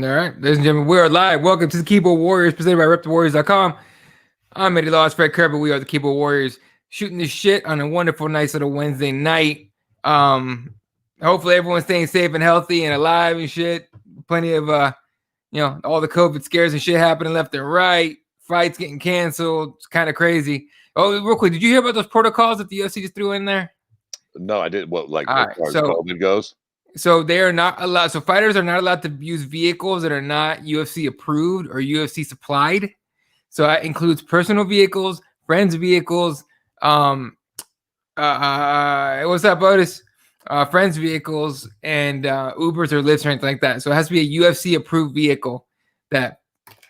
All right, ladies and gentlemen, we are live. Welcome to the Keyboard Warriors, presented by RepTheWarriors.com. I'm Eddie Laws, Fred Kerr, we are the Keyboard Warriors, shooting this shit on a wonderful, nice little Wednesday night. Hopefully everyone's staying safe and healthy and alive and shit. Plenty of, all the COVID scares and shit happening left and right. Fights getting canceled. It's kind of crazy. Oh, real quick, did you hear about those protocols that the UFC just threw in there? No, I didn't. What, like, as far as COVID goes? So they are not allowed. So fighters are not allowed to use vehicles that are not UFC approved or UFC supplied. So that includes personal vehicles, friends' vehicles. What's up, Otis? Friends' vehicles and Ubers or Lyfts or anything like that. So it has to be a UFC approved vehicle that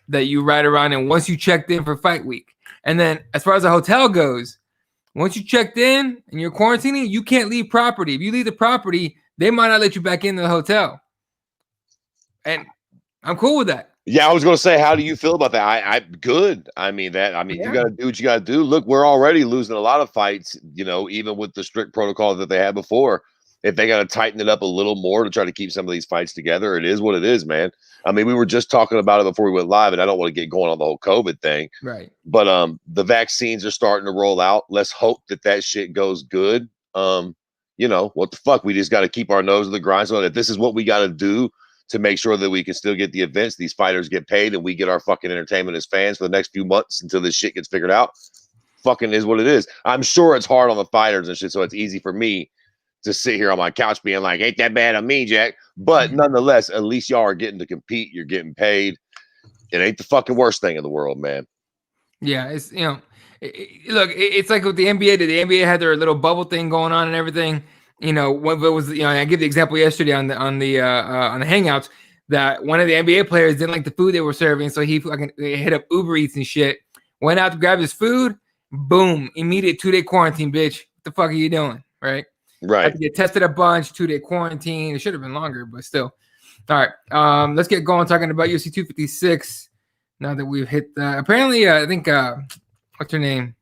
you ride around in once you checked in for fight week. And then as far as the hotel goes, once you checked in and you're quarantining, you can't leave property. If you leave the property, they might not let you back into the hotel. And I'm cool with that. Yeah, I was going to say, how do you feel about that? I good. I mean, Yeah. You got to do what you got to do. Look, we're already losing a lot of fights, even with the strict protocol that they had before. If they got to tighten it up a little more to try to keep some of these fights together, it is what it is, man. I mean, we were just talking about it before we went live, and I don't want to get going on the whole COVID thing. Right. But the vaccines are starting to roll out. Let's hope that shit goes good. What the fuck? We just got to keep our nose to the grind. So if this is what we got to do to make sure that we can still get the events, these fighters get paid, and we get our fucking entertainment as fans for the next few months until this shit gets figured out, fucking is what it is. I'm sure it's hard on the fighters and shit, so it's easy for me to sit here on my couch being like, ain't that bad on me, Jack. But nonetheless, at least y'all are getting to compete. You're getting paid. It ain't the fucking worst thing in the world, man. Yeah, it's, it's like with the NBA. The NBA had their little bubble thing going on and everything. When it was, I give the example yesterday on the Hangouts that one of the NBA players didn't like the food they were serving, so he fucking hit up Uber Eats and shit. Went out to grab his food, boom, immediate 2-day quarantine, bitch. What the fuck are you doing, right? Right. Had to get tested a bunch, 2-day quarantine. It should have been longer, but still. All right, let's get going talking about UFC 256. Now that we've hit, apparently, I think, what's her name?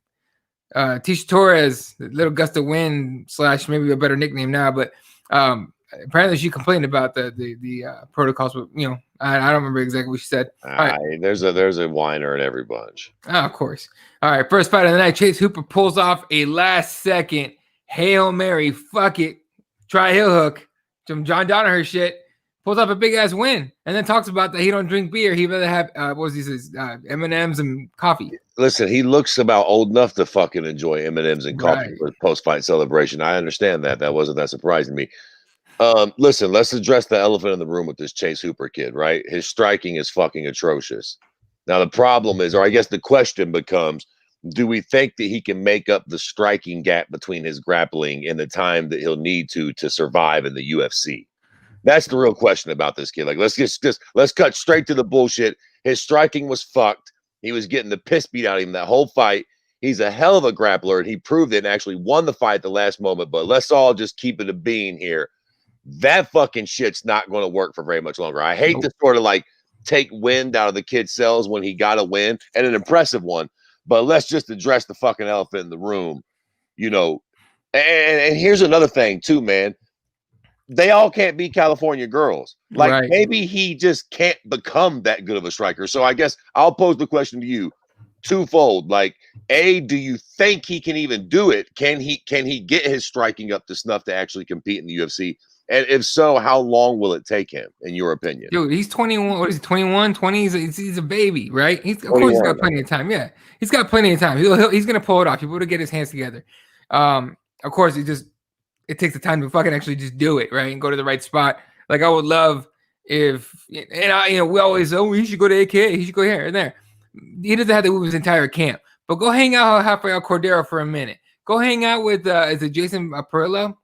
Tisha Torres, Little Gust of Wind / maybe a better nickname now, but apparently she complained about the protocols. But I don't remember exactly what she said. Right. There's a whiner in every bunch. Oh, of course. All right, first fight of the night. Chase Hooper pulls off a last-second Hail Mary. Fuck it, try heel hook. Some John Danaher shit. Pulls off a big ass win, and then talks about that he don't drink beer. He'd rather have M&Ms and coffee. Listen, he looks about old enough to fucking enjoy M&Ms and coffee for post-fight celebration. I understand that. That wasn't that surprising to me. Listen, let's address the elephant in the room with this Chase Hooper kid, right? His striking is fucking atrocious. Now, the problem is, or I guess the question becomes, do we think that he can make up the striking gap between his grappling and the time that he'll need to survive in the UFC? That's the real question about this kid. Like, let's cut straight to the bullshit. His striking was fucked. He was getting the piss beat out of him that whole fight. He's a hell of a grappler, and he proved it and actually won the fight at the last moment. But let's all just keep it a bean here. That fucking shit's not going to work for very much longer. I hate to sort of like take wind out of the kid's sails when he got a win, and an impressive one. But let's just address the fucking elephant in the room, And here's another thing too, man. They all can't be California girls. Like, maybe he just can't become that good of a striker. So I guess I'll pose the question to you twofold. Like, A, do you think he can even do it? Can he get his striking up to snuff to actually compete in the UFC? And if so, how long will it take him, in your opinion? Dude, he's 21. What is he, 21, 20? He's a baby, right? Of course he's got plenty of time. Yeah, he's got plenty of time. He's going to pull it off. He'll be able to get his hands together. Of course, it takes the time to fucking actually just do it, right? And go to the right spot. Like, I would love if, and we always, he should go to AKA, he should go here and there. He doesn't have to move his entire camp, but go hang out halfway out Cordero for a minute. Go hang out with, is it Jason Perillo?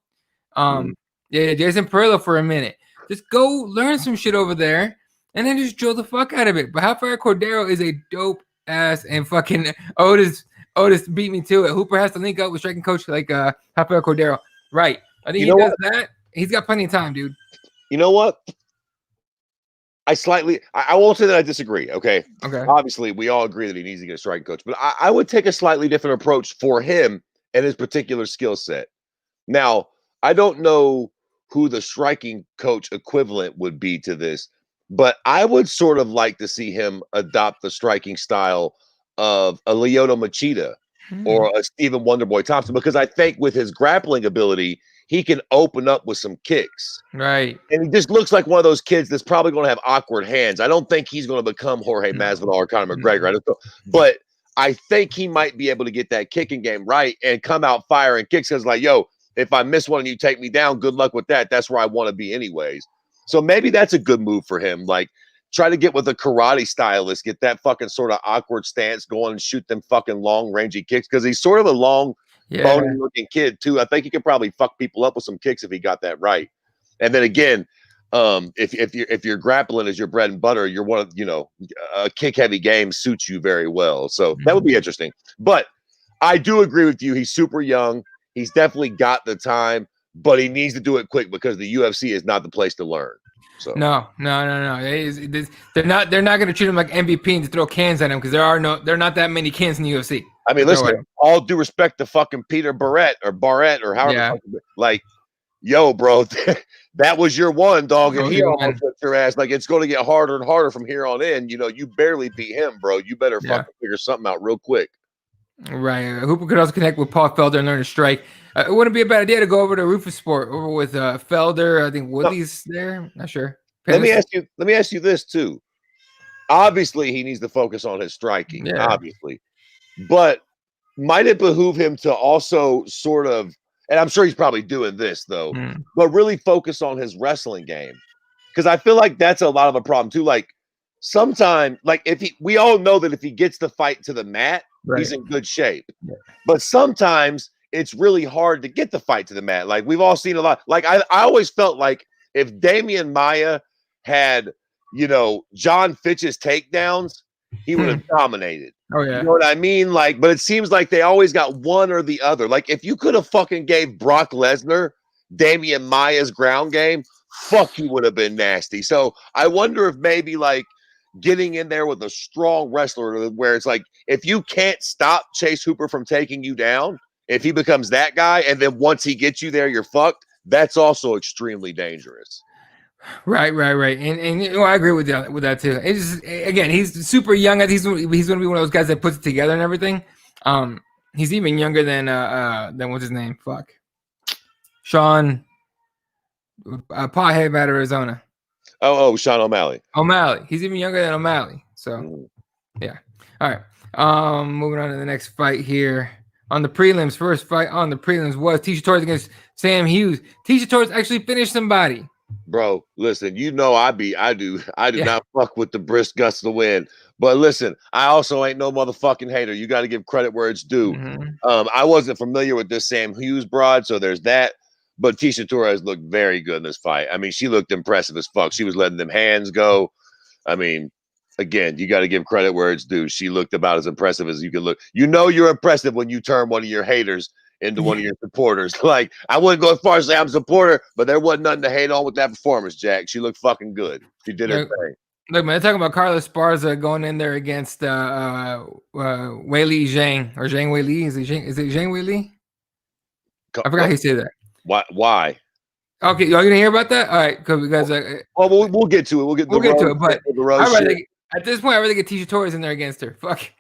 Yeah, Jason Perillo for a minute. Just go learn some shit over there and then just drill the fuck out of it. But Rafael Cordero is a dope ass, and fucking Otis beat me to it. Hooper has to link up with striking coach like Rafael Cordero. Right. I think he does that. He's got plenty of time, dude. You know what? I won't say that I disagree. Okay. Obviously, we all agree that he needs to get a striking coach, but I would take a slightly different approach for him and his particular skill set. Now, I don't know who the striking coach equivalent would be to this, But I would sort of like to see him adopt the striking style of a Lyoto Machida or a Stephen Wonderboy Thompson, because I think with his grappling ability, he can open up with some kicks. Right. And he just looks like one of those kids that's probably going to have awkward hands. I don't think he's going to become Jorge Masvidal or Conor McGregor. But I think he might be able to get that kicking game right and come out firing kicks, because like, yo, if I miss one and you take me down, good luck with that. That's where I want to be anyways. So maybe that's a good move for him. Like, try to get with a karate stylist, get that fucking sort of awkward stance going and shoot them fucking long rangy kicks, because he's sort of a long, bony looking kid too. I think he could probably fuck people up with some kicks if he got that right. And then again, if you're grappling as your bread and butter, you're one of, a kick heavy game suits you very well. So that would be interesting. But I do agree with you. He's super young. He's definitely got the time, but he needs to do it quick, because the UFC is not the place to learn. So no. They're not going to treat him like MVP and to throw cans at him, because there are not that many cans in the UFC. I mean, listen, all due respect to fucking Peter Barrett or however, like, yo, bro, that was your one, dog, and he almost whipped your ass. Like, it's going to get harder and harder from here on in. You barely beat him, bro. You better fucking figure something out real quick. Right. Hooper could also connect with Paul Felder and learn to strike. It wouldn't be a bad idea to go over to Rufus Sport over with Felder. I think Willie's there. Not sure. Let me ask you this too. Obviously, he needs to focus on his striking. Yeah. Obviously, but might it behoove him to also sort of, and I'm sure he's probably doing this though, but really focus on his wrestling game, because I feel like that's a lot of a problem too. Like, sometimes, like, we all know that if he gets the fight to the mat, he's in good shape. Yeah. But sometimes it's really hard to get the fight to the mat. Like, we've all seen a lot. Like, I always felt like if Damian Maia had, John Fitch's takedowns, he would have dominated. Oh, yeah. You know what I mean? Like, but it seems like they always got one or the other. Like, if you could have fucking gave Brock Lesnar Damian Maia's ground game, fuck, he would have been nasty. So I wonder if maybe, like, getting in there with a strong wrestler where it's like, if you can't stop Chase Hooper from taking you down, if he becomes that guy, and then once he gets you there, you're fucked, that's also extremely dangerous. Right. And I agree with that too. It's just, again, he's super young. He's going to be one of those guys that puts it together and everything. He's even younger than what's his name? Fuck. Sean Pothead out of Arizona. Oh, Sean O'Malley. He's even younger than O'Malley. So, yeah. All right. Moving on to the next fight here. On the prelims, first fight on the prelims was Tecia Torres against Sam Hughes. Tecia Torres actually finished somebody. Bro, listen, I do not fuck with the brisk guts to win. But listen, I also ain't no motherfucking hater. You got to give credit where it's due. I wasn't familiar with this Sam Hughes broad, so there's that. But Tecia Torres looked very good in this fight. I mean, she looked impressive as fuck. She was letting them hands go. I mean, again, you got to give credit where it's due. She looked about as impressive as you can look. You're impressive when you turn one of your haters into one of your supporters. Like, I wouldn't go as far as say I'm a supporter, but there wasn't nothing to hate on with that performance, Jack. She looked fucking good. She did her thing. Look, man, they're talking about Carlos Esparza going in there against Weili Zhang or Zhang Weili. Is it Zhang Weili? I forgot how you say that. Why? Okay, y'all gonna hear about that? All right, because we'll get to it. We'll get to it. But at this point, I'd rather get Tecia Torres in there against her. Fuck,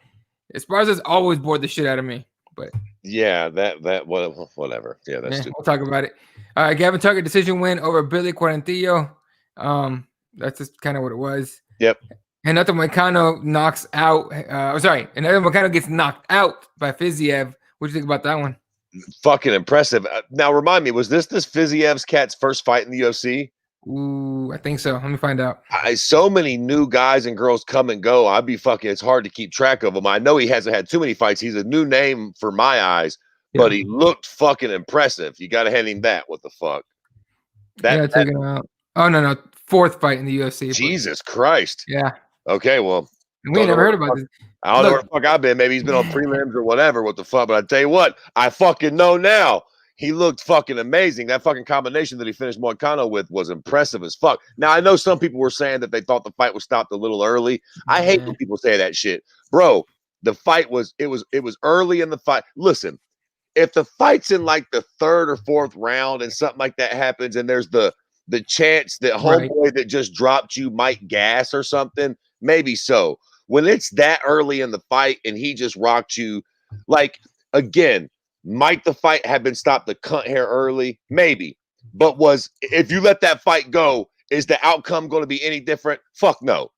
Esparza's always bored the shit out of me. But yeah, whatever. Yeah, that's stupid. We'll talk about it. All right, Gavin Tucker decision win over Billy Quarantillo. That's just kind of what it was. Yep. And Renato Moicano knocks out. And Renato Moicano gets knocked out by Fiziev. What do you think about that one? Fucking impressive. Now, remind me, was this Fiziev's cat's first fight in the UFC? Ooh, I think so. Let me find out. So many new guys and girls come and go. It's hard to keep track of him. I know he hasn't had too many fights. He's a new name for my eyes, but he looked fucking impressive. You got to hand him that. What the fuck? Taking him out. Oh, no. Fourth fight in the UFC. Jesus Christ. Yeah. Okay, well. We ain't never heard about this. I don't know where the fuck I've been. Maybe he's been on prelims or whatever. What the fuck? But I tell you what, I fucking know now. He looked fucking amazing. That fucking combination that he finished Moicano with was impressive as fuck. Now, I know some people were saying that they thought the fight was stopped a little early. I hate when people say that shit. Bro, the fight was early in the fight. Listen, if the fight's in like the third or fourth round and something like that happens and there's the the chance that homeboy that just dropped you might gas or something, maybe so. When it's that early in the fight and he just rocked you, like, again, might the fight have been stopped the cunt hair early? Maybe. But if you let that fight go, is the outcome going to be any different? Fuck no.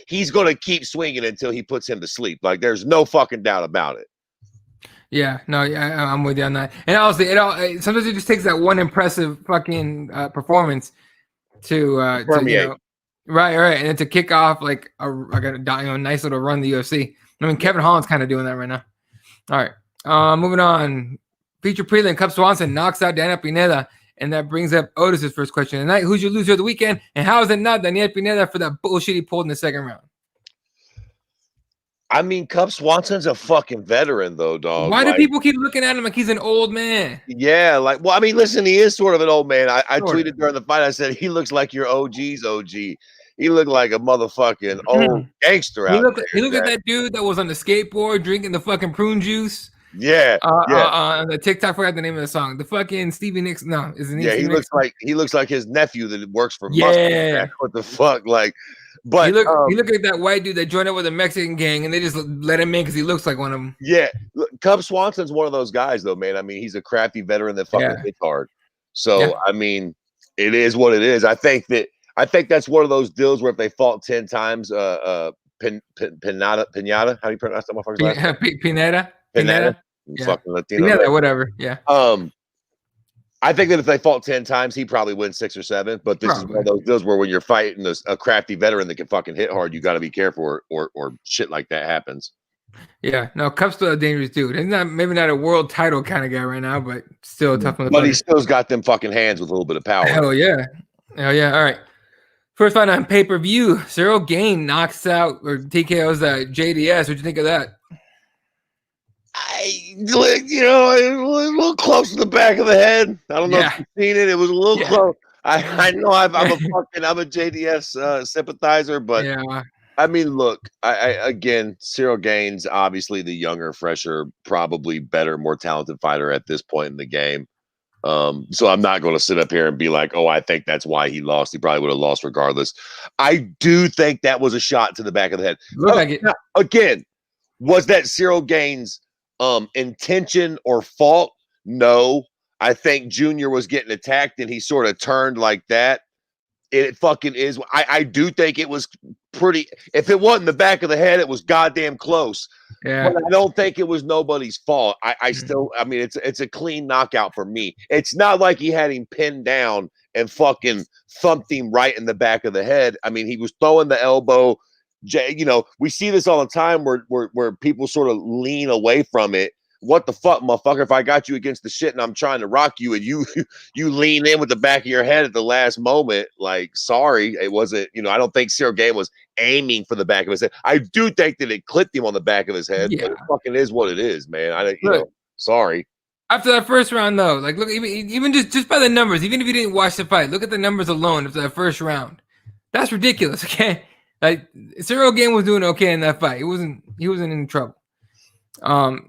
He's going to keep swinging until he puts him to sleep. Like, there's no fucking doubt about it. Yeah, no, yeah, I'm with you on that. And honestly, sometimes it just takes that one impressive fucking performance to right, and then to kick off like a nice little run the UFC. I mean, Kevin Holland's kind of doing that right now. All right, moving on. Feature prelim, Cub Swanson knocks out Daniel Pineda, and that brings up Otis's first question tonight: who's your loser of the weekend, and how is it not Daniel Pineda for that bullshit he pulled in the second round? I mean, Cub Swanson's a fucking veteran, though, dog. Why do people keep looking at him like he's an old man? Yeah, like, well, I mean, listen, he is sort of an old man. I tweeted during the fight, I said, he looks like your OG's OG. He looked like a motherfucking old gangster out there. He looked at that dude that was on the skateboard drinking the fucking prune juice. Yeah, on the TikTok, I forgot the name of the song. The fucking Stevie Nicks. No, is it? Yeah, he looks like his nephew that works for Mustard. What the fuck, like. But he looked like that white dude that joined up with a Mexican gang, and they just let him in because he looks like one of them. Yeah, Cub Swanson's one of those guys, though, man. I mean, he's a crafty veteran that fucking hits hard. So I mean, it is what it is. I think that's one of those deals where if they fought 10 times, Pinata, how do you pronounce that motherfucker's last name? Pinata. Fucking Latino. Pinata, whatever. Yeah. I think that if they fought 10 times, he probably wins 6 or 7. But this is one of those deals where when you're fighting a crafty veteran that can fucking hit hard, you got to be careful or shit like that happens. Yeah, no, Cup's still a dangerous dude. He's maybe not a world title kind of guy right now, but still a tough motherfucker. But he still's got them fucking hands with a little bit of power. Hell yeah. All right. First fight on pay-per-view, Cyril Gane knocks out or TKO's JDS. What'd you think of that? It was a little close to the back of the head. I don't know if you've seen it. It was a little close. I know I'm a JDS sympathizer, but I mean, look, again, Cyril Gane's obviously the younger, fresher, probably better, more talented fighter at this point in the game. So I'm not going to sit up here and be like, oh, I think that's why he lost. He probably would have lost regardless. I do think that was a shot to the back of the head. Again, was that Cyril Gane's intention or fault? No. I think Junior was getting attacked and he sort of turned like that. It fucking is. I do think it was pretty. If it wasn't the back of the head, it was goddamn close. Yeah. But I don't think it was nobody's fault. I mean, it's a clean knockout for me. It's not like he had him pinned down and fucking thumped him right in the back of the head. I mean, he was throwing the elbow. We see this all the time where people sort of lean away from it. What the fuck, motherfucker? If I got you against the shit and I'm trying to rock you and you lean in with the back of your head at the last moment, like, sorry, it wasn't, I don't think Cyril Gane was aiming for the back of his head. I do think that it clipped him on the back of his head, but it fucking is what it is, man. Sorry. After that first round, though, like, look, even just by the numbers, even if you didn't watch the fight, look at the numbers alone after that first round. That's ridiculous, okay? Like, Cyril Gane was doing okay in that fight. He wasn't in trouble.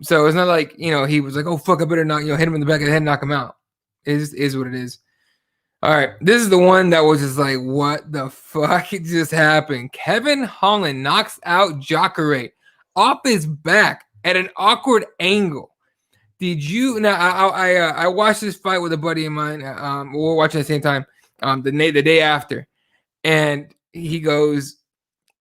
So it's not like, he was like, oh, fuck, I better not, hit him in the back of the head and knock him out. It is what it is. All right. This is the one that was just like, what the fuck just happened? Kevin Holland knocks out Jacare off his back at an awkward angle. Did you? Now, I watched this fight with a buddy of mine. We were watching at the same time, the day after. And he goes,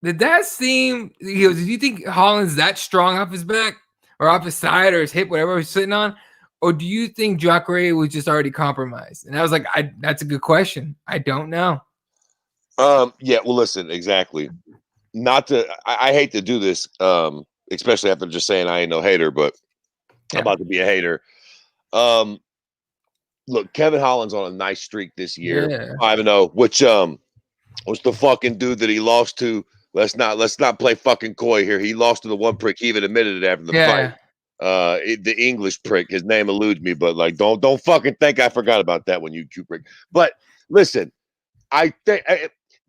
did that seem, he goes, do you think Holland's that strong off his back? Or off his side or his hip, whatever he's sitting on? Or do you think Jacare was just already compromised? And I was like, that's a good question. I don't know. Yeah, well, listen, exactly. I hate to do this, especially after just saying I ain't no hater, but I'm about to be a hater. Look, Kevin Holland's on a nice streak this year. 5-0, which was the fucking dude that he lost to. Let's not play fucking coy here. He lost to the one prick. He even admitted it after the fight. The English prick. His name eludes me, but like, don't fucking think I forgot about that one, you cute prick. But listen, I think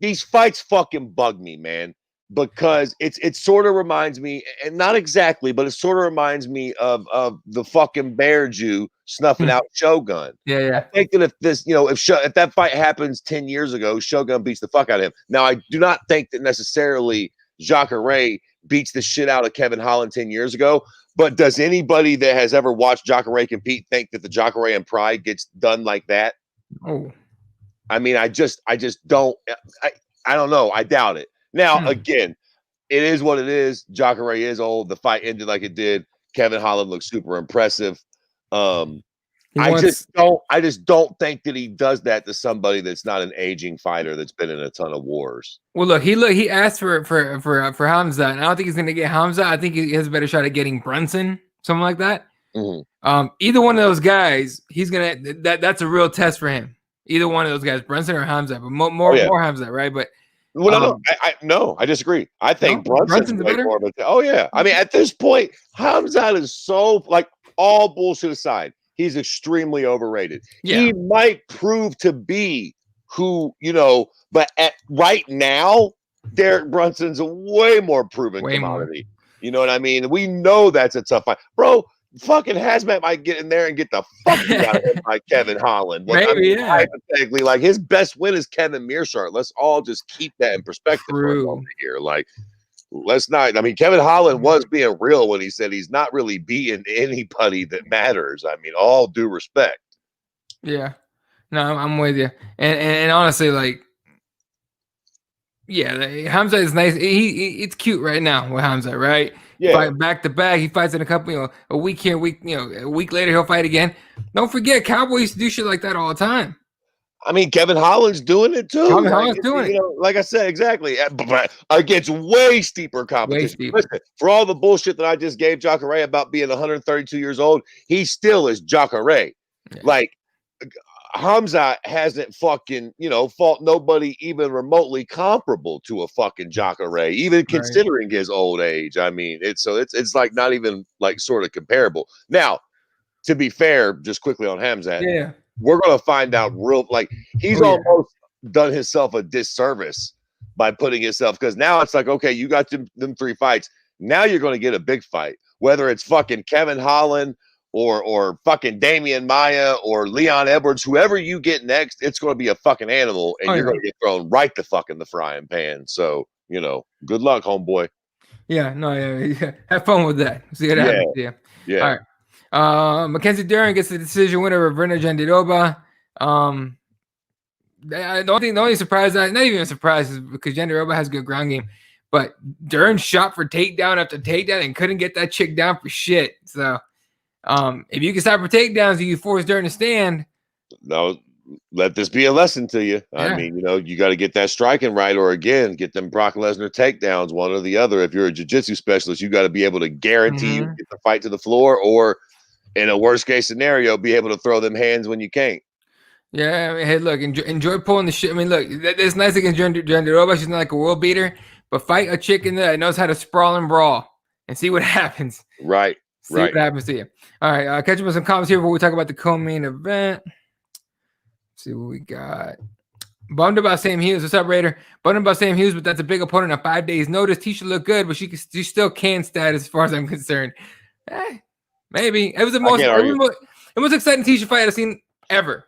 these fights fucking bug me, man. because it sort of reminds me, and not exactly, but it sort of reminds me of the fucking Bear Jew snuffing out Shogun. Yeah. I think that if this, if that fight happens 10 years ago, Shogun beats the fuck out of him. Now, I do not think that necessarily Jacare beats the shit out of Kevin Holland 10 years ago. But does anybody that has ever watched Jacare compete think that the Jacare and Pride gets done like that? Oh, I mean, I just don't. I don't know. I doubt it. Now, again, it is what it is. Jacare is old. The fight ended like it did. Kevin Holland looks super impressive. I just don't think that he does that to somebody that's not an aging fighter that's been in a ton of wars. Well, he asked for Hamza, and I don't think he's gonna get Hamza. I think he has a better shot at getting Brunson, something like that. Either one of those guys, he's gonna that's a real test for him. Either one of those guys, Brunson or Hamza, but more Hamza, right? But I disagree. I think Brunson's way more of a. Oh yeah, I mean at this point, Hamza is so like all bullshit aside. He's extremely overrated. Yeah. He might prove to be who, but right now, Derek Brunson's a way more proven commodity. More. You know what I mean? We know that's a tough fight. Bro, fucking Hazmat might get in there and get the fuck out of him by Kevin Holland. Hypothetically, like his best win is Kevin Mearshart. Let's all just keep that in perspective for a moment here. Like, let's not. I mean, Kevin Holland was being real when he said he's not really beating anybody that matters. I mean, all due respect. Yeah, no, I'm with you. And honestly, like, yeah, Hamza is nice. It's cute right now with Hamza, right? Yeah, fight back to back. He fights in a couple, a week here, a week later he'll fight again. Don't forget, Cowboys used to do shit like that all the time. I mean, Kevin Holland's doing it too. Kevin Holland's doing it. Like I said, exactly. Against way steeper competition. Listen, for all the bullshit that I just gave Jacare about being 132 years old, he still is Jacare. Yeah. Like, Hamza hasn't fucking, fought nobody even remotely comparable to a fucking Jacare, even considering his old age. I mean, it's like not even like sort of comparable. Now, to be fair, just quickly on Hamza, we're gonna find out he's almost done himself a disservice by putting himself, because now it's like, okay, you got them 3 fights. Now you're gonna get a big fight, whether it's fucking Kevin Holland or fucking Damian Maia or Leon Edwards, whoever you get next, it's going to be a fucking animal, and you're going to get thrown right the fuck in the frying pan. So, good luck, homeboy. Yeah, have fun with that. See what happens. Yeah. All right. Mackenzie Dern gets the decision winner of Verna Jandiroba. The only surprise, not even a surprise, is because Jandiroba has good ground game, but Dern shot for takedown after takedown and couldn't get that chick down for shit. So, if you can stop for takedowns, you force Dern to stand. No, let this be a lesson to you. Yeah. I mean, you got to get that striking right, or again, get them Brock Lesnar takedowns, one or the other. If you're a jiu-jitsu specialist, you got to be able to guarantee you get the fight to the floor, or in a worst case scenario, be able to throw them hands when you can't. Yeah, I mean, hey, look, enjoy pulling the shit. I mean, look, it's nice against Jandiroba. She's not like a world beater, but fight a chick in there that knows how to sprawl and brawl and see what happens. Right. See what happens to you. All right, catch up with some comments here before we talk about the co-main event. Let's see what we got. Bummed about Sam Hughes. What's up, Raider? Bummed about Sam Hughes, but that's a big opponent on 5 days' notice. Tisha looked good, but she still can status as far as I'm concerned. Maybe. It was the most exciting Tisha fight I've seen ever.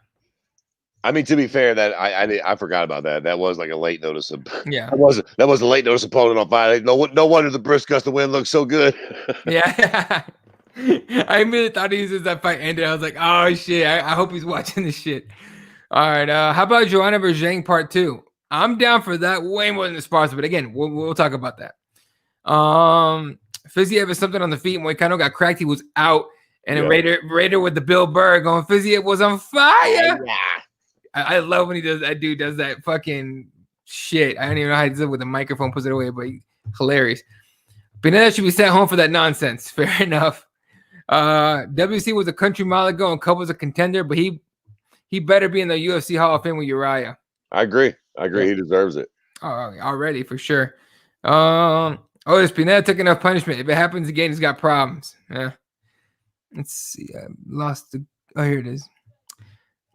I mean, to be fair, that I forgot about that. That was like a late notice. That was a late notice opponent on Friday. No wonder the Brisk Gust to win looked so good. Yeah. I immediately thought he was that fight ended. I was like, oh shit, I hope he's watching this shit. All right, how about Joanna versus Zhang Part 2? I'm down for that way more than Esparza, but again, we'll talk about that. Fiziev has something on the feet, and when Moicano got cracked, he was out. And Raider with the Bill Burr going, Fiziev was on fire. Yeah. I love when he does that. Dude does that fucking shit. I don't even know how he does it with the microphone, puts it away, but hilarious. Pineda should be sent home for that nonsense. Fair enough. WC was a country mile ago and Cub was a contender, but he better be in the UFC Hall of Fame with Uriah. I agree. He deserves it. Oh, already for sure. This Pineda took enough punishment. If it happens again, he's got problems. Yeah. Let's see. I lost the. Oh, here it is.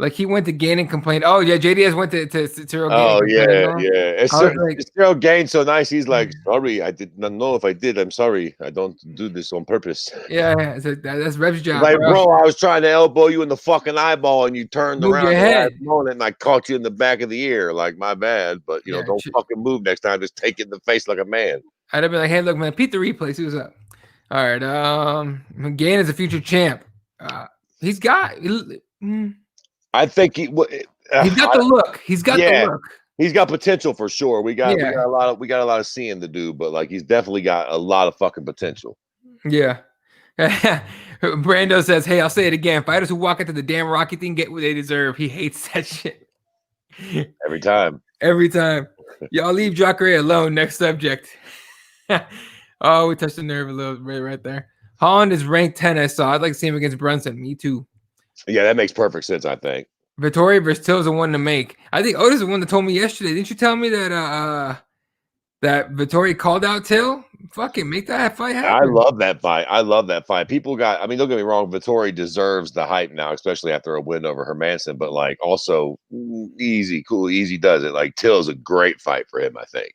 Like he went to Gain and complained. Oh yeah, JDS went to Cyril Gain. Oh And yeah, yeah. like, Cyril Gain so nice. He's like, sorry, I did not know if I did. I'm sorry. I don't do this on purpose. Yeah, that's Rev's job, like, bro, I was trying to elbow you in the fucking eyeball, and you turned Move around your the head. last moment, and I caught you in the back of the ear. Like, my bad, but you know, don't fucking move next time. Just take it in the face like a man. I'd have been like, hey, look, man, Pete the replay. See what's up. All right, Gain is a future champ. He's got. I think he's got the look. He's got the look. He's got potential for sure. We got a lot of seeing to do, but like he's definitely got a lot of fucking potential. Yeah. Brando says, hey, I'll say it again. Fighters who walk into the damn Rocky thing get what they deserve. He hates that shit. Every time. Every time. Y'all leave Jacare alone. Next subject. Oh, we touched the nerve a little bit right there. Holland is ranked 10, I saw. I'd like to see him against Brunson. Me too. Yeah, that makes perfect sense, I think. Vittori versus Till is the one to make. I think Otis is the one that told me yesterday. Didn't you tell me that that Vittori called out Till? Fucking make that fight happen. I love that fight. I love that fight. People got, I mean, don't get me wrong, Vittori deserves the hype now, especially after a win over Hermanson, but like also easy does it. Like Till's a great fight for him, I think.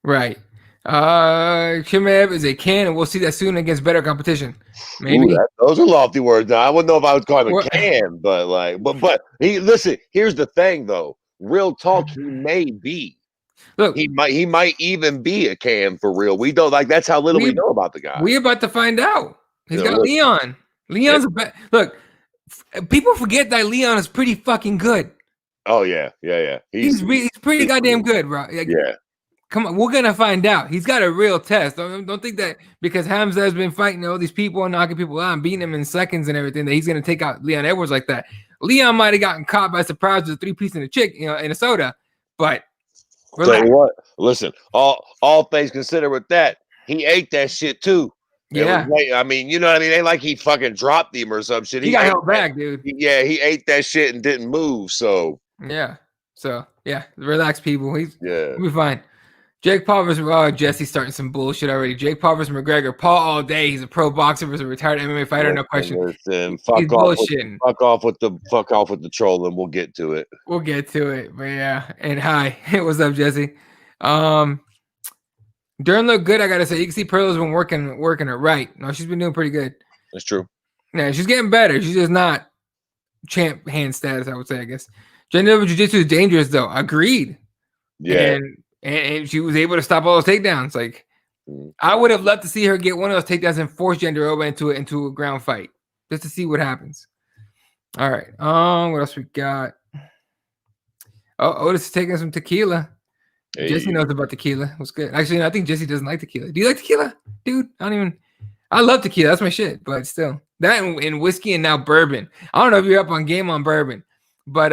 Right. Chimaev is a can, and we'll see that soon against better competition. Maybe. Ooh, those are lofty words. Now, I wouldn't know if I was calling him a can, but like, but he listen. Here's the thing, though. Real talk, he may be. Look, he might even be a can for real. We don't like. That's how little we know about the guy. We're about to find out. He's got Leon. Leon's look. People forget that Leon is pretty fucking good. Oh yeah. He's pretty goddamn good, bro. Like, yeah. Come on, we're gonna find out. He's got a real test. Don't think that because Hamza has been fighting all these people and knocking people out and beating them in seconds and everything that he's gonna take out Leon Edwards like that. Leon might have gotten caught by surprise with a 3-piece in a chick, in a soda, but tell you what, listen, all things considered with that, he ate that shit too. Yeah, I mean, you know what I mean? Ain't like he fucking dropped him or some shit. He got held back, dude. Yeah, he ate that shit and didn't move. So yeah, relax, people. He'll be fine. Jake Paul versus Jesse's starting some bullshit already. Jake Paul versus McGregor. Paul all day. He's a pro boxer versus a retired MMA fighter. No question. Fuck off with the trolling. We'll get to it. We'll get to it. But yeah. And hi, what's up, Jesse? Duran looked good. I gotta say, you can see Perlo's been working her right. No, she's been doing pretty good. That's true. Yeah, she's getting better. She's just not champ hand status, I would say. I guess. Gender Jiu-Jitsu is dangerous, though. Agreed. Yeah. And she was able to stop all those takedowns. Like, I would have loved to see her get one of those takedowns and force Jandiroba into a ground fight just to see what happens. All right. What else we got? Oh, Otis is taking some tequila. Hey. Jesse knows about tequila. What's good? Actually, I think Jesse doesn't like tequila. Do you like tequila, dude? I love tequila. That's my shit. But still, that and whiskey and now bourbon. I don't know if you're up on game on bourbon, but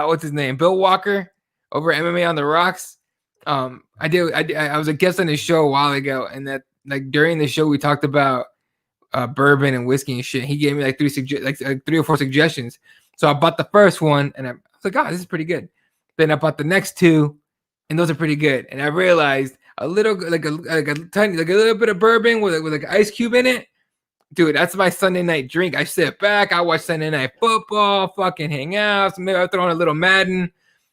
what's his name? Bill Walker over at MMA on the Rocks. I was a guest on his show a while ago, and that like during the show we talked about bourbon and whiskey and shit. He gave me like 3 or 4 suggestions. So I bought the first one, and I was like, "Oh, this is pretty good." Then I bought the next 2, and those are pretty good. And I realized a little like a little bit of bourbon with like an ice cube in it, dude. That's my Sunday night drink. I sit back, I watch Sunday Night Football, fucking hang out. So maybe I throw on a little Madden,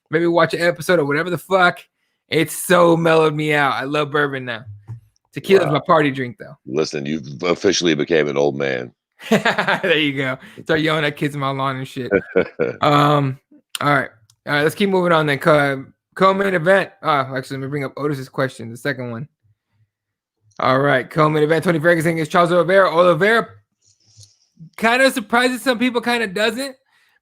maybe watch an episode or whatever the fuck. It's so mellowed me out. I love bourbon now. Tequila's my party drink, though. Listen, you officially became an old man. There you go. Start yelling at kids in my lawn and shit. All right. Let's keep moving on then. Co-main event. Actually, let me bring up Otis's question, the second one. All right. Co-main event. Tony Ferguson against Charles Oliveira. Oliveira kind of surprises some people, kind of doesn't.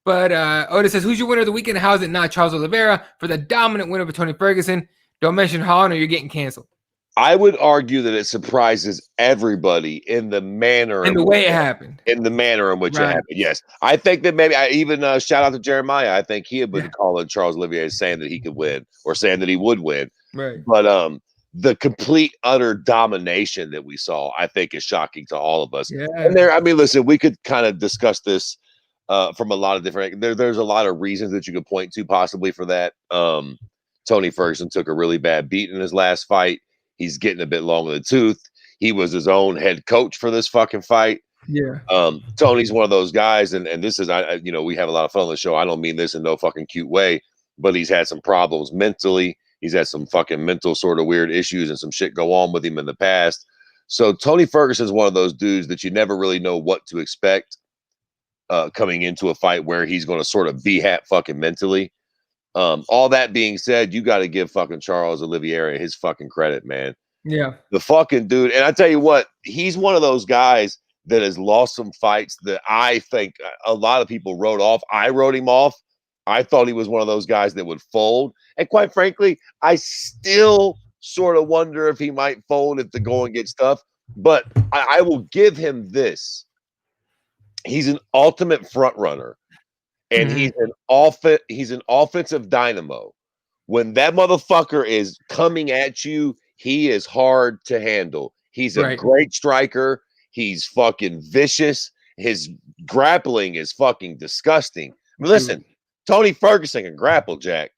But Otis says, who's your winner of the weekend? How is it not Charles Oliveira for the dominant win over Tony Ferguson? Don't mention Holland or you're getting canceled. I would argue that it surprises everybody in the manner in the way it happened. In the manner in which it happened. Yes. I think that maybe I even shout out to Jeremiah. I think he had been calling Charles Oliveira saying that he could win or saying that he would win. Right. But the complete utter domination that we saw, I think, is shocking to all of us. Yeah. And listen, we could kind of discuss this from a lot of different there's a lot of reasons that you could point to possibly for that. Tony Ferguson took a really bad beat in his last fight. He's getting a bit long in the tooth. He was his own head coach for this fucking fight. Yeah. Tony's one of those guys, and this is we have a lot of fun on the show. I don't mean this in no fucking cute way, but he's had some problems mentally. He's had some fucking mental sort of weird issues and some shit go on with him in the past. So Tony Ferguson's one of those dudes that you never really know what to expect coming into a fight where he's going to sort of be fucking mentally. All that being said, you got to give fucking Charles Olivier his fucking credit, man. Yeah. The fucking dude. And I tell you what, he's one of those guys that has lost some fights that I think a lot of people wrote off. I wrote him off. I thought he was one of those guys that would fold. And quite frankly, I still sort of wonder if he might fold if the going gets tough. But I will give him this. He's an ultimate front runner. And he's an offensive dynamo. When that motherfucker is coming at you, he is hard to handle. He's a great striker. He's fucking vicious. His grappling is fucking disgusting. I mean, listen, Tony Ferguson can grapple, Jack.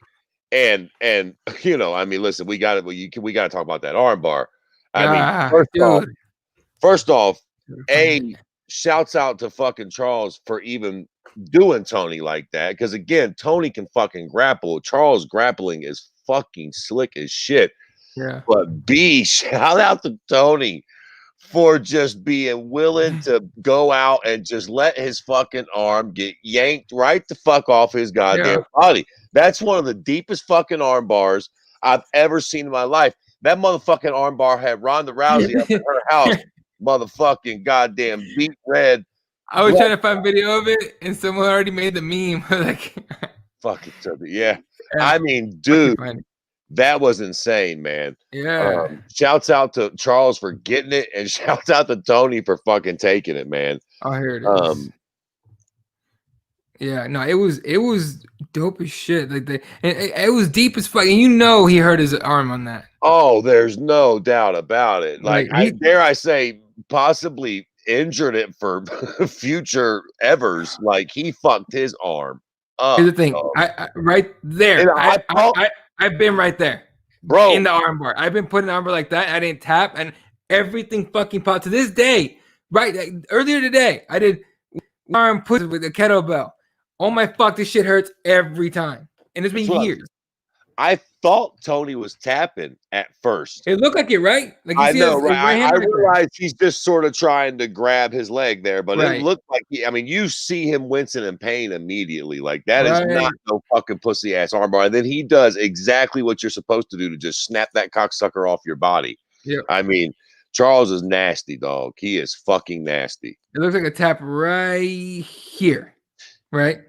And listen, we got to talk about that armbar. I mean, first off, shouts out to fucking Charles for even doing Tony like that. Because again, Tony can fucking grapple. Charles grappling is fucking slick as shit. Yeah. But shout out to Tony for just being willing to go out and just let his fucking arm get yanked right the fuck off his goddamn body. That's one of the deepest fucking arm bars I've ever seen in my life. That motherfucking arm bar had Ronda Rousey up at her house, motherfucking goddamn beat red. I was trying to find video of it, and someone already made the meme. Fucking yeah. I mean, dude. That was insane, man. Yeah. Shouts out to Charles for getting it, and shouts out to Tony for fucking taking it, man. Oh, here it is. Yeah, no, it was dope as shit. It was deep as fuck, and he hurt his arm on that. Oh, there's no doubt about it. Dare I say, possibly injured it for future evers. Like he fucked his arm up. Here's the thing, I right there. I've been right there, bro, in the armbar. I've been putting an armbar like that. I didn't tap, and everything fucking popped to this day. Right, earlier today, I did arm push with a kettlebell. Oh my fuck, this shit hurts every time, and it's been years. I thought Tony was tapping at first. It looked like it, right? Like I know, right? I realized he's just sort of trying to grab his leg there, but it looked like you see him wincing in pain immediately. Like that is not no fucking pussy ass armbar. And then he does exactly what you're supposed to do to just snap that cocksucker off your body. Yeah. I mean, Charles is nasty, dog. He is fucking nasty. It looks like a tap right here, right?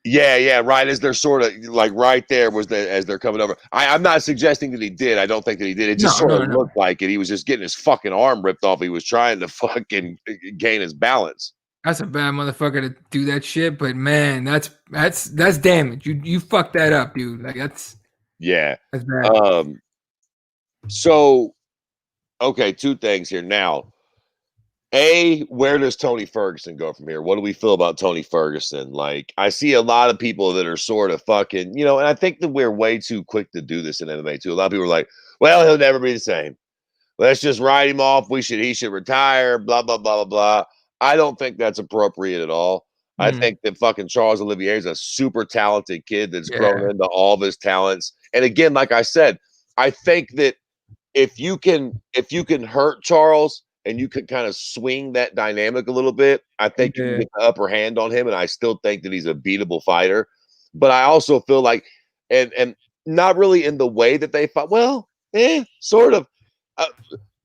Yeah, right as they're sort of like right there as they're coming over. I'm not suggesting that he did. I don't think that he did. It just looked like it. He was just getting his fucking arm ripped off. He was trying to fucking gain his balance. That's a bad motherfucker to do that shit, but man, that's damage. You fucked that up, dude. Like that's bad. So okay, two things here now. Where does Tony Ferguson go from here? What do we feel about Tony Ferguson? Like, I see a lot of people that are sort of fucking, and I think that we're way too quick to do this in MMA too. A lot of people are like, well, he'll never be the same. Let's just write him off. He should retire, blah, blah, blah, blah, blah. I don't think that's appropriate at all. I think that fucking Charles Olivier is a super talented kid that's grown into all of his talents. And again, like I said, I think that if you can hurt Charles, and you could kind of swing that dynamic a little bit, I think you can get the upper hand on him, and I still think that he's a beatable fighter. But I also feel like, and not really in the way that they fight. Well, sort of.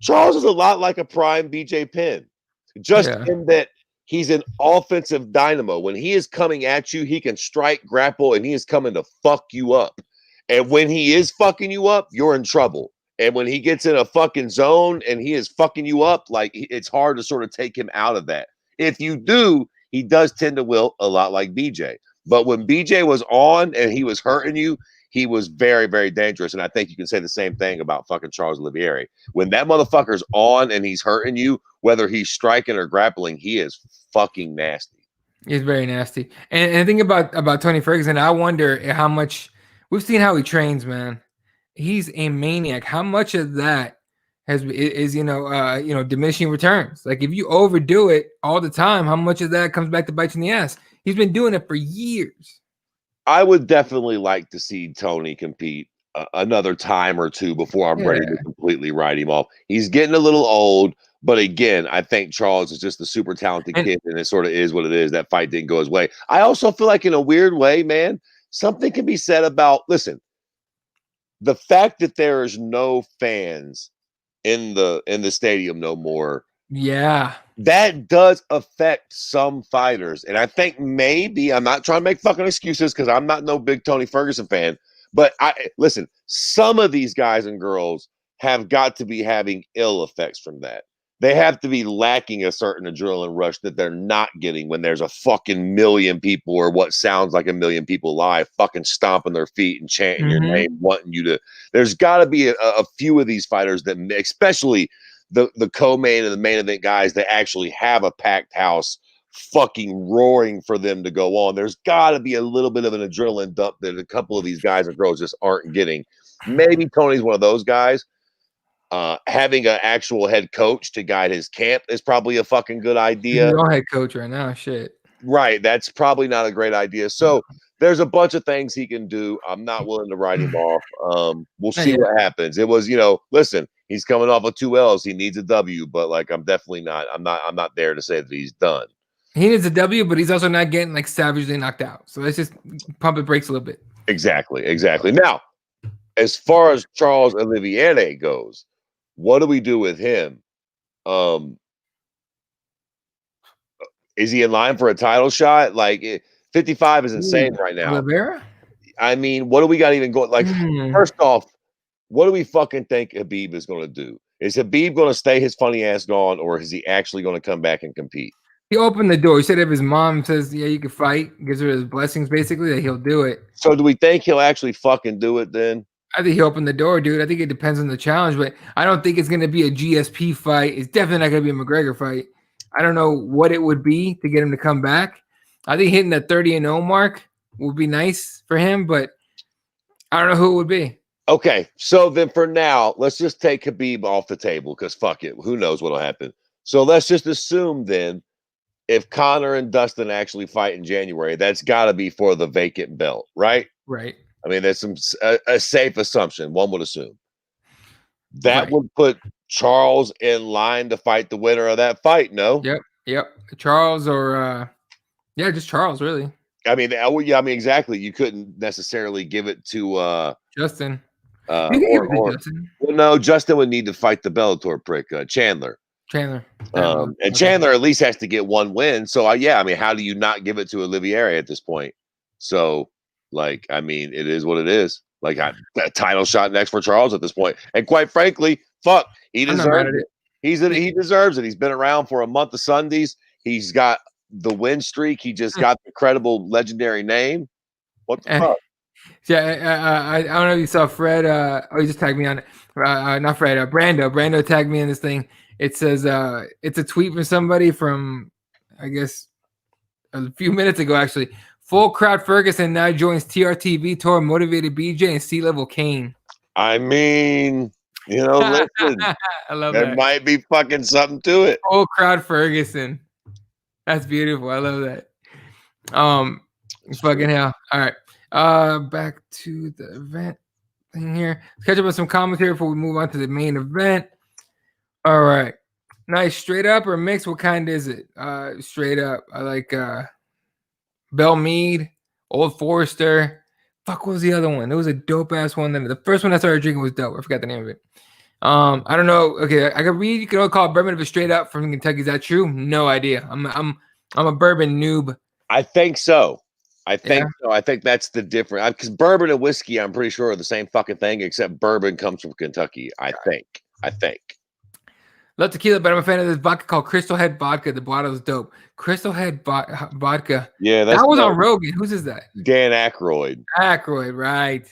Charles is a lot like a prime BJ Penn, just in that he's an offensive dynamo. When he is coming at you, he can strike, grapple, and he is coming to fuck you up. And when he is fucking you up, you're in trouble. And when he gets in a fucking zone and he is fucking you up, like it's hard to sort of take him out of that. If you do, he does tend to wilt a lot like BJ. But when BJ was on and he was hurting you, he was very, very dangerous. And I think you can say the same thing about fucking Charles Olivier. When that motherfucker's on and he's hurting you, whether he's striking or grappling, he is fucking nasty. He's very nasty. And the thing about Tony Ferguson, I wonder how much we've seen how he trains, man. He's a maniac. How much of that is diminishing returns. Like if you overdo it all the time, how much of that comes back to bite you in the ass? He's been doing it for years. I would definitely like to see Tony compete another time or two before I'm ready to completely write him off. He's getting a little old, but again, I think Charles is just a super talented kid, and it sort of is what it is. That fight didn't go his way. I also feel like in a weird way, man, something can be said about, listen, the fact that there is no fans in the stadium no more. Yeah. That does affect some fighters. And I think maybe, I'm not trying to make fucking excuses because I'm not no big Tony Ferguson fan, but listen, some of these guys and girls have got to be having ill effects from that. They have to be lacking a certain adrenaline rush that they're not getting when there's a fucking million people, or what sounds like a million people live, fucking stomping their feet and chanting your name, wanting you to. There's got to be a few of these fighters that, especially the co-main and the main event guys, that actually have a packed house fucking roaring for them to go on. There's got to be a little bit of an adrenaline dump that a couple of these guys and girls just aren't getting. Maybe Tony's one of those guys. Having an actual head coach to guide his camp is probably a fucking good idea. You're head coach right now, shit. Right, that's probably not a great idea. So there's a bunch of things he can do. I'm not willing to write him off. We'll see what happens. It was, listen, he's coming off of 2 L's. He needs a W, but like, I'm not there to say that he's done. He needs a W, but he's also not getting like savagely knocked out. So let's just pump the brakes a little bit. Exactly. Now, as far as Charles Olivier goes, what do we do with him? Is he in line for a title shot? Like 55 is insane right now. Vera? I mean, what do we got even going? Like, first off, what do we fucking think Khabib is going to do? Is Khabib going to stay his funny ass gone, or is he actually going to come back and compete? He opened the door. He said if his mom says, yeah, you can fight, gives her his blessings, basically, that he'll do it. So do we think he'll actually fucking do it then? I think he opened the door, dude. I think it depends on the challenge, but I don't think it's going to be a GSP fight. It's definitely not going to be a McGregor fight. I don't know what it would be to get him to come back. I think hitting that 30-0 mark would be nice for him, but I don't know who it would be. Okay, so then for now, let's just take Khabib off the table because fuck it. Who knows what'll happen? So let's just assume then, if Conor and Dustin actually fight in January, that's got to be for the vacant belt, right? Right. I mean, there's a safe assumption, one would assume. That would put Charles in line to fight the winner of that fight, no? Yep. Charles or just Charles, really. I mean, exactly. You couldn't necessarily give it to Justin. Justin. Well, no, Justin would need to fight the Bellator prick, Chandler. And Chandler at least has to get one win. So I mean, how do you not give it to Olivier at this point? So, like, I mean, it is what it is. Like, a title shot next for Charles at this point. And quite frankly, fuck, he deserves it. He deserves it. He's been around for a month of Sundays. He's got the win streak. He just got the credible, legendary name. What the fuck? Yeah, I don't know if you saw Fred. He just tagged me on it. Not Fred. Brando. Brando tagged me in this thing. It says it's a tweet from somebody from, I guess, a few minutes ago, actually. Full crowd Ferguson now joins TRTV tour, motivated BJ and C-level Kane. I mean, listen, I love there might be fucking something to it. Full crowd Ferguson. That's beautiful. I love that. Fucking hell. All right. Back to the event thing here. Let's catch up with some commentary before we move on to the main event. All right. Nice. Straight up or mixed? What kind is it? Straight up. I like Bell Mead, Old Forester. Fuck, what was the other one? There was a dope ass one. The first one I started drinking was dope. I forgot the name of it. I don't know. Okay, I can read. You can all call it bourbon if it's straight up from Kentucky. Is that true? No idea. I'm a bourbon noob. I think so. I think that's the difference. Because bourbon and whiskey, I'm pretty sure, are the same fucking thing, except bourbon comes from Kentucky. I think. Love tequila, but I'm a fan of this vodka called Crystal Head Vodka. The bottle is dope. Crystal Head Vodka. Yeah, that was on Rogan. Whose is that? Dan Aykroyd. Right.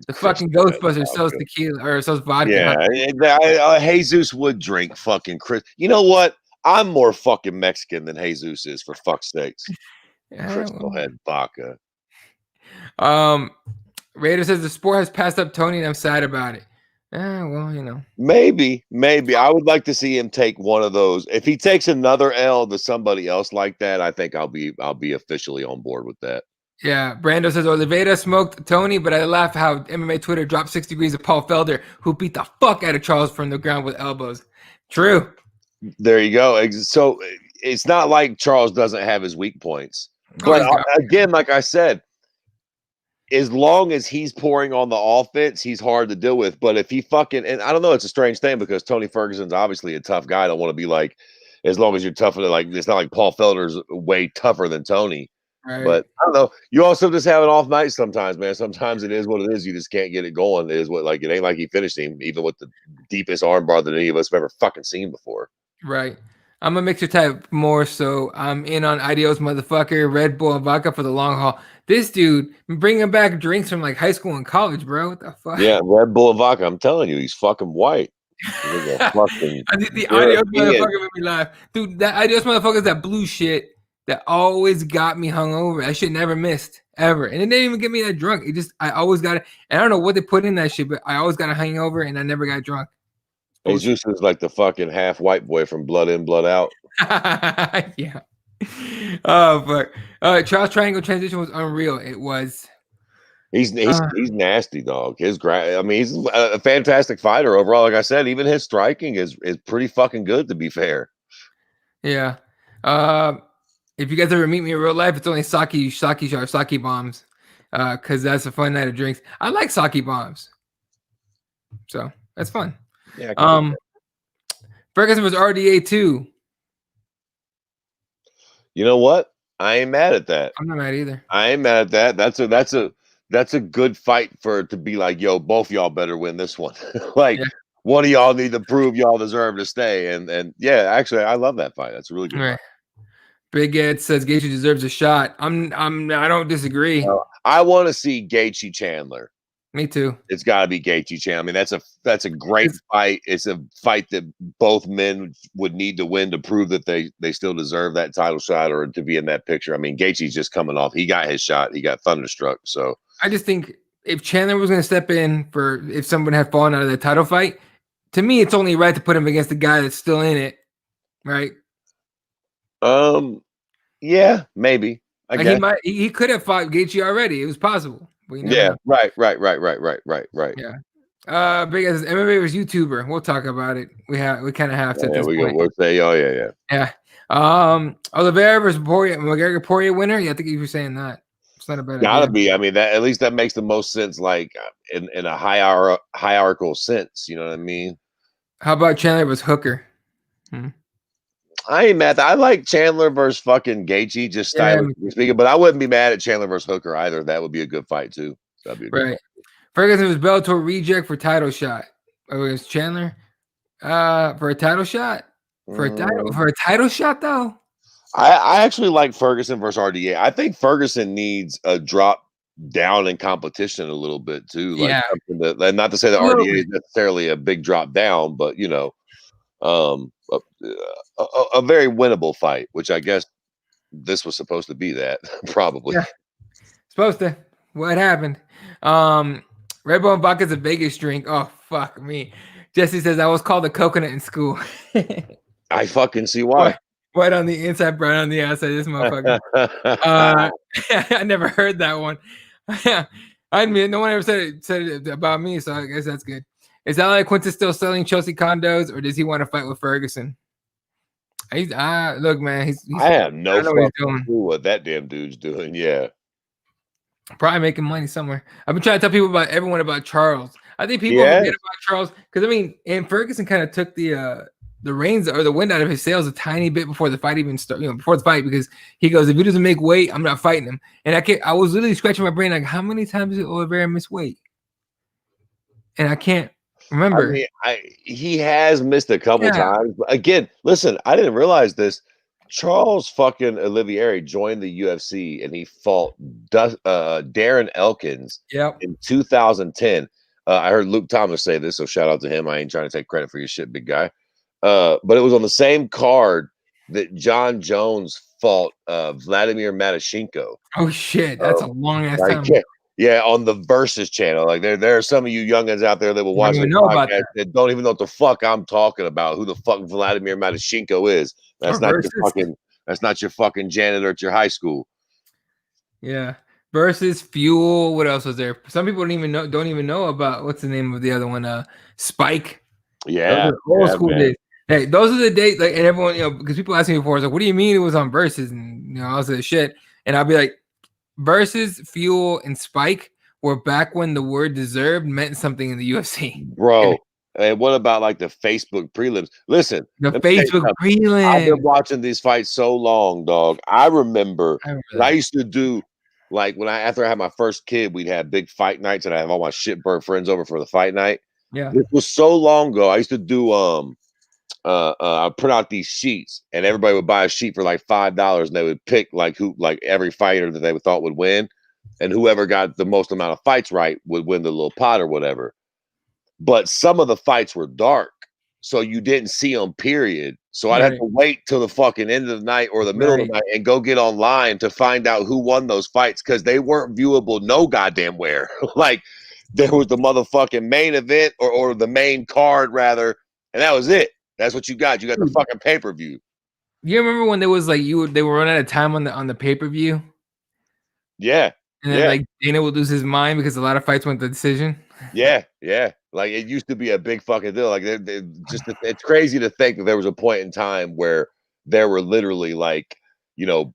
The fucking Ghostbusters sells tequila or sells vodka. Yeah, Jesus would drink fucking Chris. You know what? I'm more fucking Mexican than Jesus is, for fuck's sakes. Crystal Head Vodka. Raider says the sport has passed up Tony and I'm sad about it. Well, you know. Maybe I would like to see him take one of those. If he takes another L to somebody else like that, I think I'll be officially on board with that. Yeah, Brando says Oliveira smoked Tony, but I laugh how MMA Twitter dropped 6 degrees of Paul Felder, who beat the fuck out of Charles from the ground with elbows. True. There you go. So it's not like Charles doesn't have his weak points, but again, like I said, as long as he's pouring on the offense, he's hard to deal with. But if he fucking, and I don't know, it's a strange thing because Tony Ferguson's obviously a tough guy. I don't want to be like, as long as you're tougher, like it's not like Paul Felder's way tougher than Tony. Right. But I don't know. You also just have an off night sometimes, man. Sometimes it is what it is. You just can't get it going. It is what, like, it ain't like he finished him, even with the deepest armbar that any of us have ever fucking seen before. Right. I'm a mixer type more, so I'm in on Adios motherfucker, Red Bull and vodka for the long haul. This dude bringing back drinks from like high school and college, bro. What the fuck? Yeah, Red Bull and vodka. I'm telling you, he's fucking white. The Adios motherfucker made me laugh. Dude, that Adios motherfucker is that blue shit that always got me hungover. That shit never missed, ever. And it didn't even get me that drunk. I always got it. And I don't know what they put in that shit, but I always got a hangover and I never got drunk. Jesus is like the fucking half white boy from Blood In, Blood Out. Yeah. Oh, but Charles Triangle transition was unreal. It was. He's nasty, dog. He's a fantastic fighter overall. Like I said, even his striking is pretty fucking good, to be fair. Yeah. If you guys ever meet me in real life, it's only sake bombs. Because that's a fun night of drinks. I like sake bombs. So that's fun. Yeah. Ferguson was RDA too. You know what? I ain't mad at that. I'm not mad either. I ain't mad at that. That's a good fight for it to be like, yo, both y'all better win this one. One of y'all need to prove y'all deserve to stay. And yeah, actually, I love that fight. That's a really good fight. Big Ed says Gaethje deserves a shot. I don't disagree. I want to see Gaethje Chandler. Me too. It's got to be Gaethje Chandler. I mean, that's a great fight. It's a fight that both men would need to win to prove that they still deserve that title shot or to be in that picture. I mean, Gaethje's just coming off. He got his shot. He got thunderstruck. So I just think if Chandler was going to step in for if someone had fallen out of the title fight, to me, it's only right to put him against the guy that's still in it, right? Yeah, maybe. He could have fought Gaethje already. It was possible. Yeah, right. Yeah. Big as MMA was YouTuber. We'll talk about it. We kind of have to. Yeah, we'll say, oh yeah. Yeah. Olivier versus McGregor Poirier winner. Yeah, I think you were saying that. It's not a bad Gotta be. I mean, at least that makes the most sense, like in a hierarchical sense. You know what I mean? How about Chandler versus Hooker? I ain't mad. I like Chandler versus fucking Gaethje, just stylistically speaking, but I wouldn't be mad at Chandler versus Hooker either. That would be a good fight too. That'd be a good fight. Ferguson was Bellator reject for title shot. Oh, it was Chandler for a title shot. For a title shot though. I actually like Ferguson versus RDA. I think Ferguson needs a drop down in competition a little bit too. Like something and not to say that RDA is necessarily a big drop down, but you know, a very winnable fight, which I guess this was supposed to be that probably. Yeah. Supposed to. What happened? Red Bull and vodka is a Vegas drink. Oh fuck me. Jesse says I was called a coconut in school. I fucking see why. White on the inside, brown on the outside. This motherfucker. I never heard that one. I mean, no one ever said it about me, so I guess that's good. Is Ally Quintus still selling Chelsea condos, or does he want to fight with Ferguson? Look, man. I have no fucking clue what that damn dude's doing. Yeah, probably making money somewhere. I've been trying to tell everyone about Charles. I think people forget about Charles because I mean, and Ferguson kind of took the reins or the wind out of his sails a tiny bit before the fight even started. Before the fight, because he goes, if he doesn't make weight, I'm not fighting him. And I was literally scratching my brain like, how many times did Olivier miss weight? And I can't remember. I mean, he has missed a couple times. But again, listen, I didn't realize this. Charles fucking Olivier joined the UFC and he fought Darren Elkins in 2010. I heard Luke Thomas say this, so shout out to him. I ain't trying to take credit for your shit, big guy. But it was on the same card that John Jones fought Vladimir Matashenko. Oh shit, that's a long ass time. Yeah, on the Versus channel. Like there are some of you youngins out there that will watch the podcast that don't even know what the fuck I'm talking about. Who the fuck Vladimir Matyshenko is? That's not your fucking janitor at your high school. Yeah. Versus Fuel. What else was there? Some people don't even know about what's the name of the other one? Spike. Yeah. Old school days. Hey, those are the days, like, and everyone, because people ask me before, it's like, what do you mean it was on Versus? And all this shit. And I'll be like, Versus, Fuel, and Spike were back when the word deserved meant something in the UFC. Bro. And what about like the Facebook prelims? Listen, the Facebook prelims. I've been watching these fights so long, dog. I remember I used to do, like, after I had my first kid, we'd have big fight nights, and I have all my shitbird friends over for the fight night. Yeah, this was so long ago. I used to do I'd print out these sheets, and everybody would buy a sheet for like $5, and they would pick like every fighter that they thought would win, and whoever got the most amount of fights right would win the little pot or whatever. But some of the fights were dark, so you didn't see them, period. So I'd have to wait till the fucking end of the night or the middle of the night and go get online to find out who won those fights, because they weren't viewable no goddamn where. Like, there was the motherfucking main event or the main card, rather, and that was it. That's what you got. You got the fucking pay-per-view. You remember when there was like they were running out of time on the pay-per-view? Yeah. And then like Dana would lose his mind because a lot of fights went to decision. Yeah. Like, it used to be a big fucking deal. Like, it's crazy to think that there was a point in time where there were literally, like,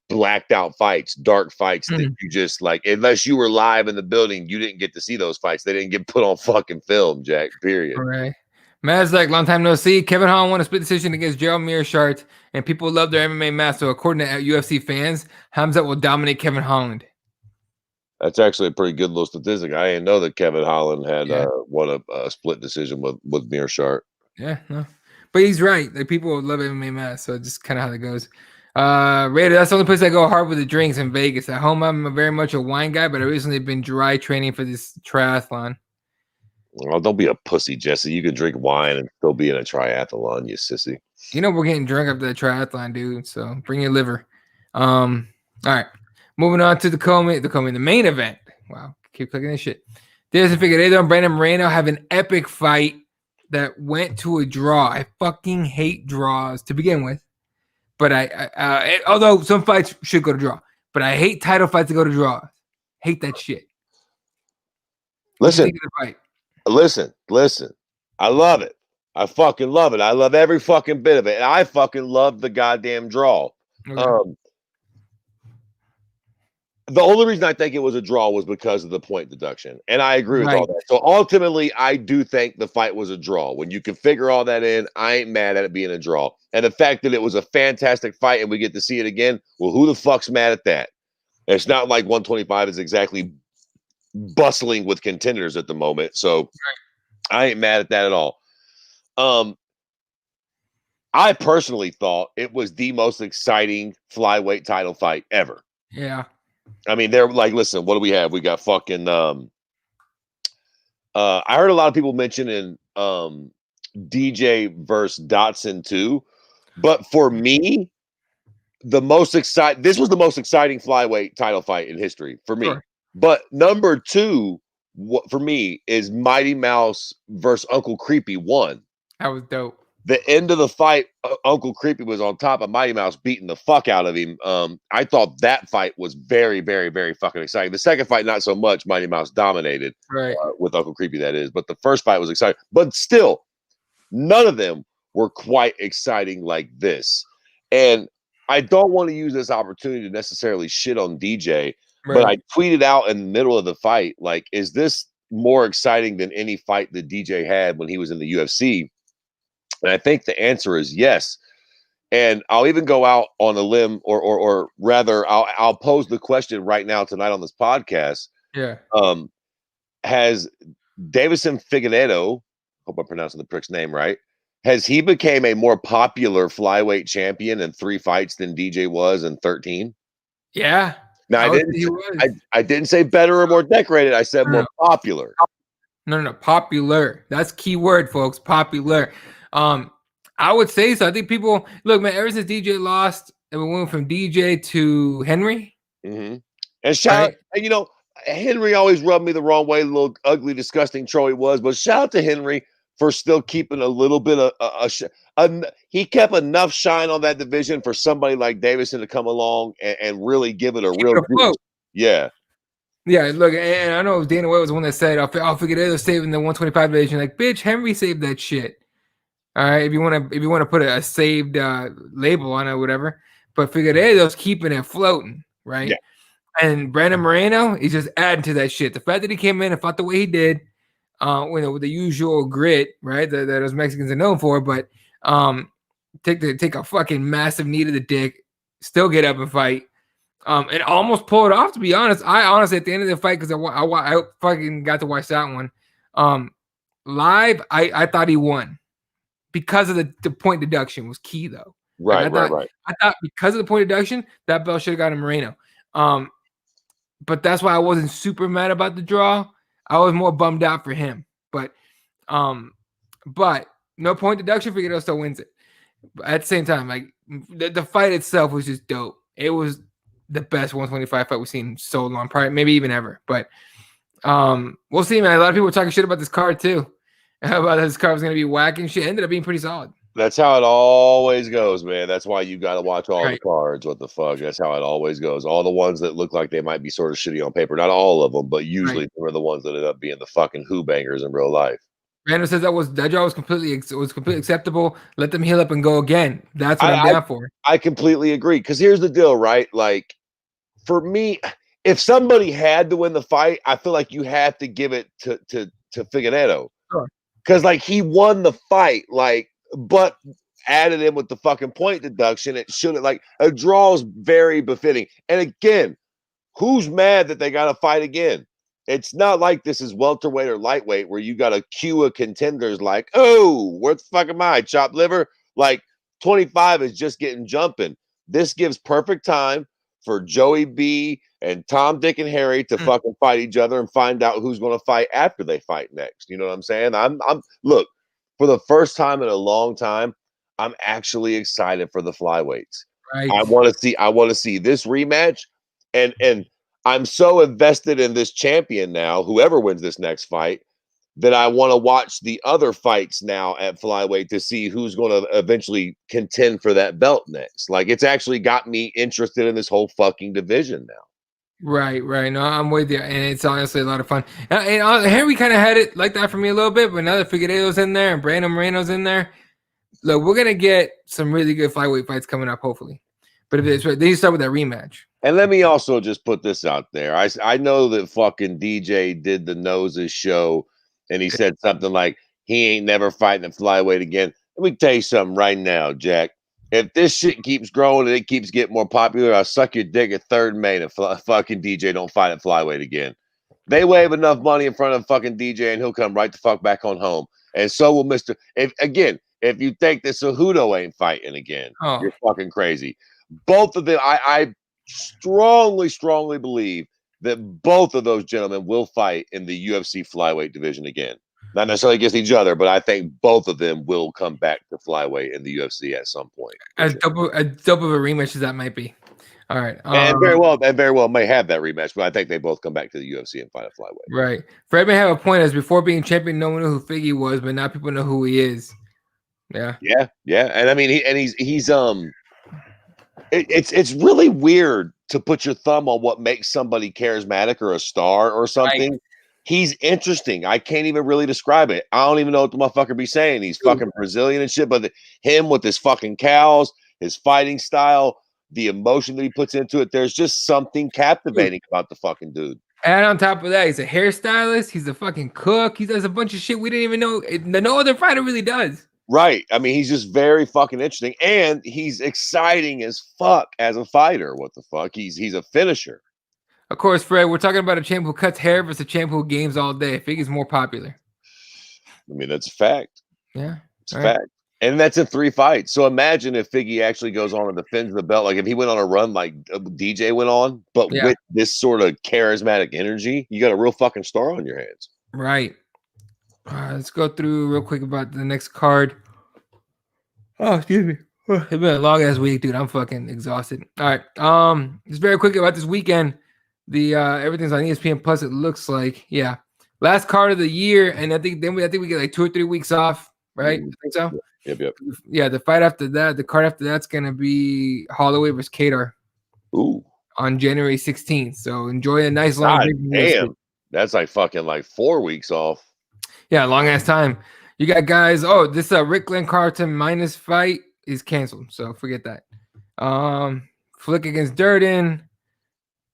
blacked out fights, dark fights that you just, like, unless you were live in the building, you didn't get to see those fights. They didn't get put on fucking film, Jack, period. All right. Matt's like, long time no see. Kevin Holland won a split decision against Gerald Mearshart, and people love their MMA match. So according to UFC fans, Hamzat will dominate Kevin Holland. That's actually a pretty good little statistic. I didn't know that Kevin Holland had won a split decision with Mearshart. Yeah, no, but he's right. Like, people love MMA match, so just kind of how it goes. Raider, that's the only place I go hard with the drinks in Vegas. At home, I'm very much a wine guy, but I recently been dry training for this triathlon. Well, don't be a pussy, Jesse. You can drink wine and still be in a triathlon, you sissy. We're getting drunk after the triathlon, dude. So bring your liver. All right. Moving on to the main event. Wow, keep clicking this shit. Anderson Figueiredo and Brandon Moreno have an epic fight that went to a draw. I fucking hate draws to begin with, but although some fights should go to draw, but I hate title fights to go to draws. Hate that shit. Listen. I love it. I fucking love it. I love every fucking bit of it, and I fucking love the goddamn draw. Okay. The only reason I think it was a draw was because of the point deduction. And I agree with all that. So ultimately, I do think the fight was a draw. When you can figure all that in, I ain't mad at it being a draw. And the fact that it was a fantastic fight and we get to see it again, well, who the fuck's mad at that? It's not like 125 is exactly bustling with contenders at the moment. So I ain't mad at that at all. I personally thought it was the most exciting flyweight title fight ever. Yeah. I mean, they're like, listen, what do we have? We got fucking I heard a lot of people mentioning DJ versus Dotson too. But for me, this was the most exciting flyweight title fight in history for me. Sure. But number two, for me, is Mighty Mouse versus Uncle Creepy 1. That was dope. The end of the fight, Uncle Creepy was on top of Mighty Mouse, beating the fuck out of him. I thought that fight was very, very, very fucking exciting. The second fight, not so much. Mighty Mouse dominated, with Uncle Creepy, that is. But the first fight was exciting. But still, none of them were quite exciting like this. And I don't want to use this opportunity to necessarily shit on DJ, but I tweeted out in the middle of the fight, like, is this more exciting than any fight that DJ had when he was in the UFC? And I think the answer is yes. And I'll even go out on a limb, or rather, I'll pose the question right now tonight on this podcast. Yeah. Has Davison Figueiredo, hope I'm pronouncing the prick's name right, has he became a more popular flyweight champion in 3 fights than DJ was in 13? Yeah. Now, I didn't say better or more decorated. I said more popular. No, popular. That's key word, folks. Popular. I would say so. I think people look, man. Ever since DJ lost, and we went from DJ to Henry, and shout out, and Henry always rubbed me the wrong way, little ugly, disgusting troll he was. But shout out to Henry for still keeping a little bit of he kept enough shine on that division for somebody like Davison to come along and really give it a real float. Yeah. Yeah, look, and I know Dana White was the one that said, "I'll figure they're saving the 125 division." Like, bitch, Henry saved that shit. All right, if you want to put a saved label on it, or whatever. But Figueiredo's keeping it floating, right? Yeah. And Brandon Moreno, he's just adding to that shit. The fact that he came in and fought the way he did, with the usual grit, right, that those Mexicans are known for, but take a fucking massive knee to the dick, still get up and fight. And almost pull it off, to be honest. I honestly, at the end of the fight, because I fucking got to watch that one live, I thought he won because of the point deduction was key, though. Right, right. I thought because of the point deduction, that belt should have gone to Moreno. But that's why I wasn't super mad about the draw. I was more bummed out for him. But no point deduction, Figueroa still wins it. But at the same time, like the fight itself was just dope. It was the best 125 fight we've seen in so long, probably maybe even ever. But we'll see, man. A lot of people were talking shit about this card too. About this card was gonna be whacking shit. Ended up being pretty solid. That's how it always goes, man. That's why you got to watch all the cards. What the fuck? That's how it always goes. All the ones that look like they might be sort of shitty on paper, not all of them, but usually they're the ones that end up being the fucking who bangers in real life. Randall says that draw was completely acceptable. Let them heal up and go again. That's what I'm down for. I completely agree. Because here's the deal, right? Like, for me, if somebody had to win the fight, I feel like you have to give it to Figueiredo. Sure. Because like he won the fight, like, but added in with the fucking point deduction. It shouldn't, like, a draw is very befitting. And again, who's mad that they got to fight again? It's not like this is welterweight or lightweight where you got a queue of contenders like, oh, where the fuck am I? Chopped liver? Like 25 is just getting jumping. This gives perfect time for Joey B and Tom, Dick, and Harry to fucking fight each other and find out who's going to fight after they fight next. You know what I'm saying? I'm look, for the first time in a long time, I'm actually excited for the flyweights. Right. I want to see this rematch, and I'm so invested in this champion now, whoever wins this next fight, that I want to watch the other fights now at flyweight to see who's going to eventually contend for that belt next. Like, it's actually got me interested in this whole fucking division now. Right. No, I'm with you, and it's honestly a lot of fun. And Henry kind of had it like that for me a little bit, but now that Figueiredo's in there and Brandon Moreno's in there, look, we're gonna get some really good flyweight fights coming up, hopefully. But if it's right, then you start with that rematch. And let me also just put this out there. I know that fucking DJ did the Noses show, and he said something like he ain't never fighting at flyweight again. Let me tell you something right now, Jack. If this shit keeps growing and it keeps getting more popular, I'll suck your dick at third main if fucking DJ don't fight at flyweight again. They wave enough money in front of fucking DJ and he'll come right the fuck back on home. And so will Mr. If you think that Cejudo ain't fighting again, you're fucking crazy. Both of them, I strongly believe that both of those gentlemen will fight in the UFC flyweight division again. Not necessarily against each other, but I think both of them will come back to flyweight in the UFC at some point. As dope of a rematch as that might be. All right. And very well may have that rematch, but I think they both come back to the UFC and fight at flyweight. Right. Fred may have a point, as before being champion, no one knew who Figgy was, but now people know who he is. Yeah. And I mean, it's really weird to put your thumb on what makes somebody charismatic or a star or something. Right. He's interesting. I can't even really describe it. I don't even know what the motherfucker be saying. He's fucking Brazilian and shit, but him with his fucking cows, his fighting style, the emotion that he puts into it, there's just something captivating about the fucking dude. And on top of that, he's a hairstylist. He's a fucking cook. He does a bunch of shit we didn't even know. No other fighter really does. Right. I mean, he's just very fucking interesting, and he's exciting as fuck as a fighter. What the fuck? He's a finisher. Of course, Fred, we're talking about a champ who cuts hair versus a champ who games all day. I think he's more popular. I mean, that's a fact. Yeah. It's a fact. And that's in 3 fights. So imagine if Figgy actually goes on and defends the belt. Like if he went on a run like DJ went on, but with this sort of charismatic energy, you got a real fucking star on your hands. Right. Let's go through real quick about the next card. Oh, excuse me. It's been a long ass week, dude. I'm fucking exhausted. All right. Just very quick about this weekend. The everything's on ESPN Plus. It looks like, yeah, last card of the year, and I think we get like 2 or 3 weeks off, right? I think so. Yep. Yeah, the fight after that, the card after that's gonna be Holloway versus Kadar. Ooh. On January 16th. So enjoy a nice long break. Damn, that's like fucking like 4 weeks off. Yeah, long ass time. You got guys. Oh, this Rick Glenn Carlton minus fight is canceled. So forget that. Flick against Durden.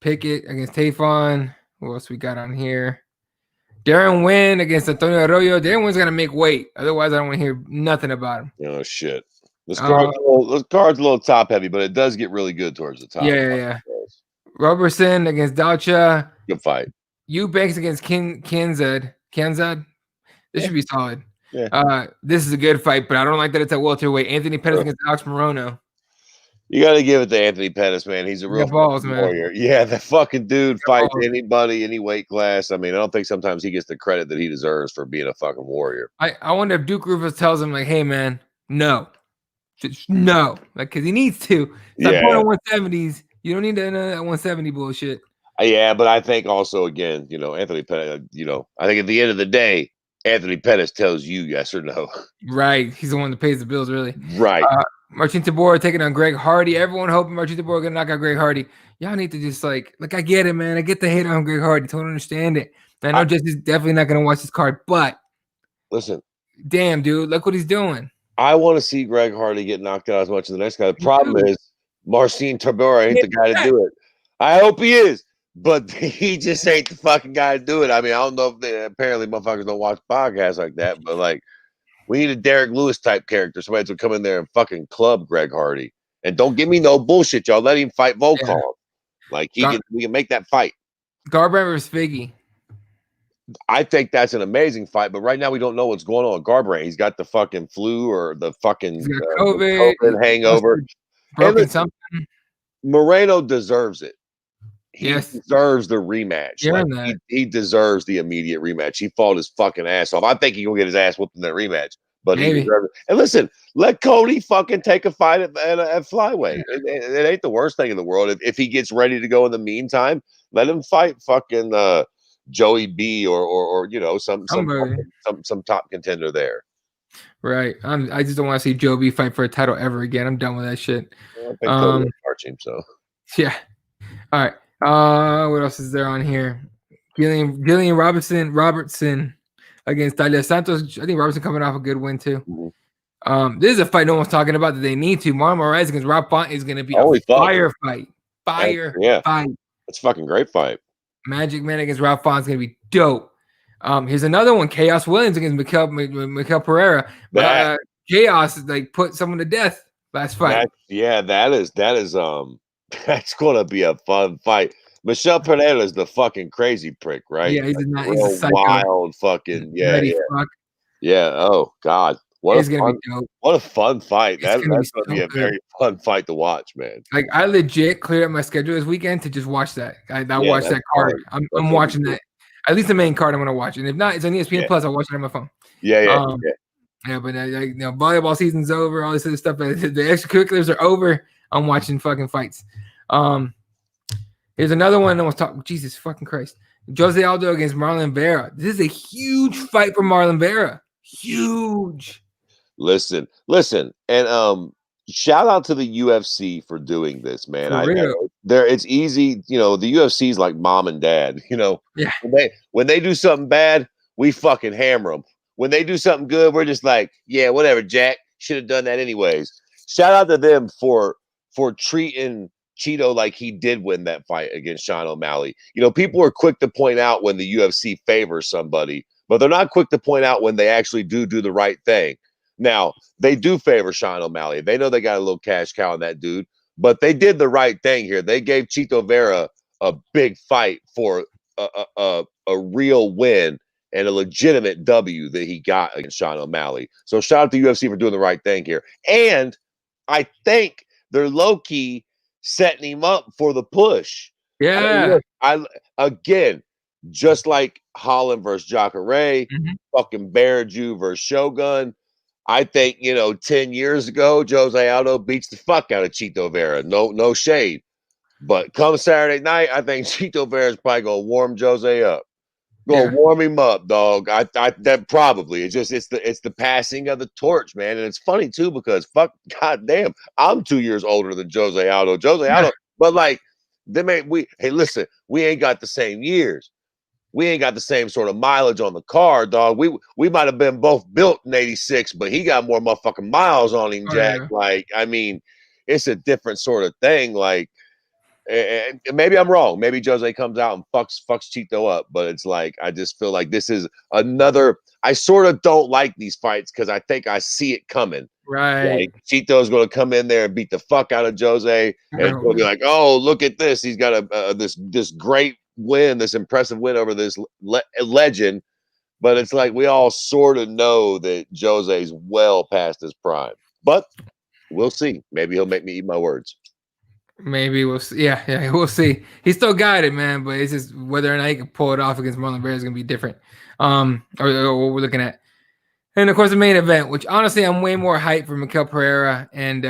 Pickett against Tafon. Who else we got on here? Darren Wynn against Antonio Arroyo. Darren Wynn's gonna make weight. Otherwise, I don't want to hear nothing about him. Oh shit. This card's a little top heavy, but it does get really good towards the top. Yeah. Robertson against Daucha. Good fight. Eubanks against Kanzad. This should be solid. Yeah. This is a good fight, but I don't like that it's at welterweight. Anthony Pettis against Alex Morono. You got to give it to Anthony Pettis, man. He's a real warrior. Yeah, that fucking dude fights anybody, any weight class. I mean, I don't think sometimes he gets the credit that he deserves for being a fucking warrior. I wonder if Duke Rufus tells him, like, hey, man, no. Just no. Like, because he needs to. Stop going on 170s. You don't need that 170 bullshit. Yeah, but I think also, again, Anthony Pettis, I think at the end of the day, Anthony Pettis tells you yes or no. Right. He's the one that pays the bills, really. Right. Marcin Tybura taking on Greg Hardy. Everyone hoping Marcin Tybura gonna knock out Greg Hardy. Y'all need to just like I get it, man. I get the hate on Greg Hardy. Totally understand it. I know Jesse's definitely not gonna watch this card, but listen, damn, dude, look what he's doing. I want to see Greg Hardy get knocked out as much as the next guy. The problem is Marcin Tybura ain't the guy to do it. I hope he is, but he just ain't the fucking guy to do it. I mean, I don't know if apparently motherfuckers don't watch podcasts like that, but like. We need a Derek Lewis type character. Somebody to come in there and fucking club Greg Hardy. And don't give me no bullshit, y'all. Let him fight Volkov. Yeah. Like we can make that fight. Garbrandt versus Figgy. I think that's an amazing fight, but right now we don't know what's going on with Garbrandt. He's got the fucking flu or the fucking COVID hangover. Broken something. Moreno deserves it. He deserves the rematch. Like, he deserves the immediate rematch. He fought his fucking ass off. I think he's gonna get his ass whooped in that rematch. But he deserves it. And listen, let Cody fucking take a fight at flyweight. It ain't the worst thing in the world. If he gets ready to go in the meantime, let him fight fucking Joey B or some top contender there. Right. I just don't want to see Joe B fight for a title ever again. I'm done with that shit. I think marching, so yeah. All right. What else is there on here? Gillian Robertson against Talia Santos. I think Robertson coming off a good win too. Mm-hmm. This is a fight no one's talking about that they need to. Marlon Moraes against Rob Font is going to be a fire fight. Fight. It's a fucking great fight. Magic Man against Rob Font is going to be dope. Here's another one. Chaos Williams against Miguel Pereira. Chaos like put someone to death last fight. That is that's gonna be a fun fight. Michel Pereira is the fucking crazy prick, right? Yeah, he's a psycho. Wild fucking yeah. Oh God, what a fun fight! That's gonna be a very fun fight to watch, man. Like I legit cleared up my schedule this weekend to just watch that. I watched that card. I'm watching that. At least the main card I'm gonna watch, and if not, it's on ESPN Plus. I'll watch it on my phone. Yeah, but volleyball season's over. All this other stuff. The extracurriculars are over. I'm watching fucking fights. Here's another one. And talk. Jesus fucking Christ. Jose Aldo against Marlon Vera. This is a huge fight for Marlon Vera. Huge. Listen, and shout out to the UFC for doing this, man. It's easy. The UFC is like mom and dad. Yeah. When they do something bad, we fucking hammer them. When they do something good, we're just like, yeah, whatever, Jack. Should have done that anyways. Shout out to them for treating Cheeto like he did win that fight against Sean O'Malley. People are quick to point out when the UFC favors somebody, but they're not quick to point out when they actually do the right thing. Now, they do favor Sean O'Malley. They know they got a little cash cow on that dude, but they did the right thing here. They gave Chito Vera a big fight for a real win and a legitimate W that he got against Sean O'Malley. So shout out to UFC for doing the right thing here. And I think they're low-key setting him up for the push. Yeah. Again, just like Holland versus Jacare, fucking Barraju versus Shogun. I think, 10 years ago, Jose Aldo beats the fuck out of Chito Vera. No shade. But come Saturday night, I think Chito Vera's probably gonna warm Jose up. Gonna Yeah. warm him up, dog. That probably it's the passing of the torch, man. And it's funny too because goddamn, I'm 2 years older than Jose Aldo. Yeah. But like hey, listen, we ain't got the same years. We ain't got the same sort of mileage on the car, dog. We might have been both built in '86, but he got more motherfucking miles on him, Jack. Yeah. Like, I mean, it's a different sort of thing. Like, and maybe I'm wrong. Maybe Jose comes out and fucks Chito up, but it's like I just feel like this is another. I sort of don't like these fights because I think I see it coming. Right. Like Chito's going to come in there and beat the fuck out of Jose, and it's going to be like, oh, look at this. He's got this great win, this impressive win over this legend. But it's like we all sort of know that Jose's well past his prime. But we'll see. Maybe he'll make me eat my words. Maybe we'll see. Yeah, we'll see. He still got it, man, but it's just whether or not he can pull it off against Marlon Vera is gonna be different. Or what we're looking at. And of course the main event, which honestly I'm way more hyped for Miguel Pereira and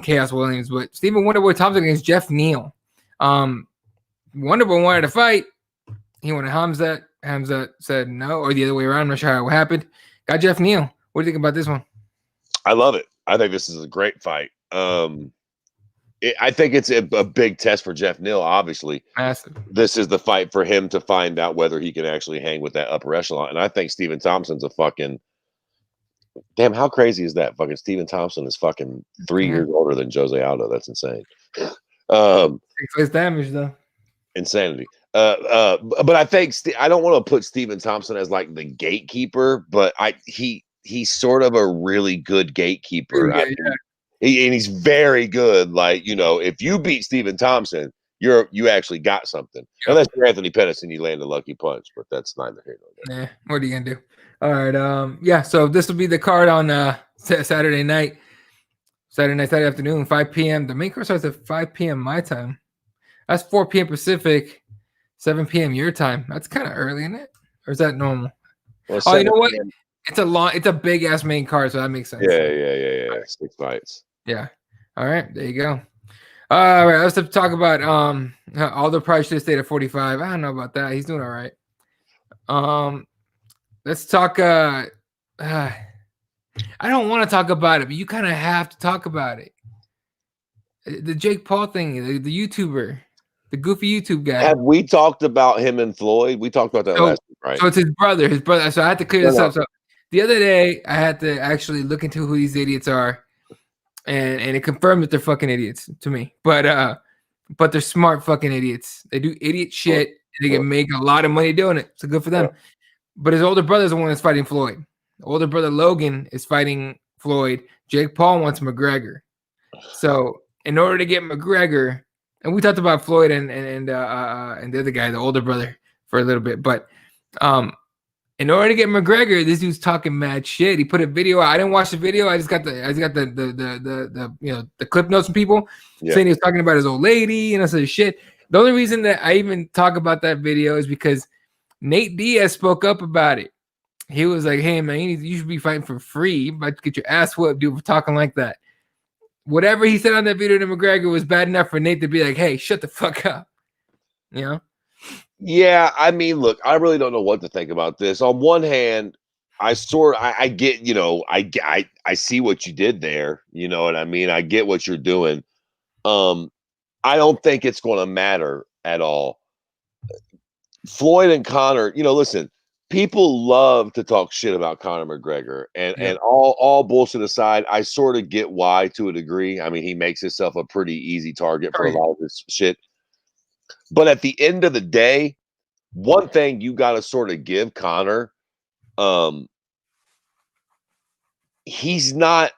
Chaos Williams, but Stephen Wonderboy Thompson against Jeff Neal. Wonderboy wanted to fight. He wanted Hamzat. Hamzat said no, or the other way around. I'm not sure how it happened. Got Jeff Neal. What do you think about this one? I love it. I think this is a great fight. I think it's a big test for Jeff Neal, obviously. Massive. This is the fight for him to find out whether he can actually hang with that upper echelon. And I think Stephen Thompson's a fucking damn, how crazy is that? Fucking Stephen Thompson is fucking 3 years older than Jose Aldo. That's insane. It's damage though. Insanity. But I think I don't want to put Stephen Thompson as like the gatekeeper, but he's sort of a really good gatekeeper. Yeah. And he's very good. Like, you know, if you beat Stephen Thompson, you actually got something. Yep. Unless you're Anthony Pettis and you land a lucky punch, but that's neither here nor there. Yeah, what are you gonna do? All right. Yeah. So this will be the card on Saturday night, Saturday afternoon, 5 p.m. The main card starts at 5 p.m. my time. That's 4 p.m. Pacific, 7 p.m. your time. That's kind of early, isn't it? Or is that normal? Well, you know what? It's a big ass main card, so that makes sense. Yeah. Right. 6 fights. Yeah. All right, there you go. All right, let's talk about Aldo probably should have stayed at 45. I don't know about that. He's doing all right. Let's talk. I don't want to talk about it, but you kind of have to talk about it. The Jake Paul thing, the YouTuber, the goofy YouTube guy. Have we talked about him and Floyd? We talked about that last week, right? So it's his brother. So I had to clear this up. So the other day, I had to actually look into who these idiots are. And it confirmed that they're fucking idiots to me. But they're smart fucking idiots. They do idiot shit. And they can make a lot of money doing it. So good for them. But his older brother's the one that's fighting Floyd. Older brother Logan is fighting Floyd. Jake Paul wants McGregor. So in order to get McGregor, and we talked about Floyd and the other guy, the older brother, for a little bit, but in order to get McGregor, this dude's talking mad shit. He put a video out. I didn't watch the video. I just got the clip notes from people saying he was talking about his old lady and I said shit. The only reason that I even talk about that video is because Nate Diaz spoke up about it. He was like, "Hey man, you should be fighting for free. You about to get your ass whooped, dude, for talking like that." Whatever he said on that video to McGregor was bad enough for Nate to be like, "Hey, shut the fuck up," you know. Yeah, I mean, look, I really don't know what to think about this. On one hand, I get, you know, I see what you did there. You know what I mean? I get what you're doing. I don't think it's going to matter at all. Floyd and Conor, you know, listen, people love to talk shit about Conor McGregor, and all bullshit aside, I sort of get why to a degree. I mean, he makes himself a pretty easy target for a lot of this shit. But at the end of the day, one thing you got to sort of give Conor, he's a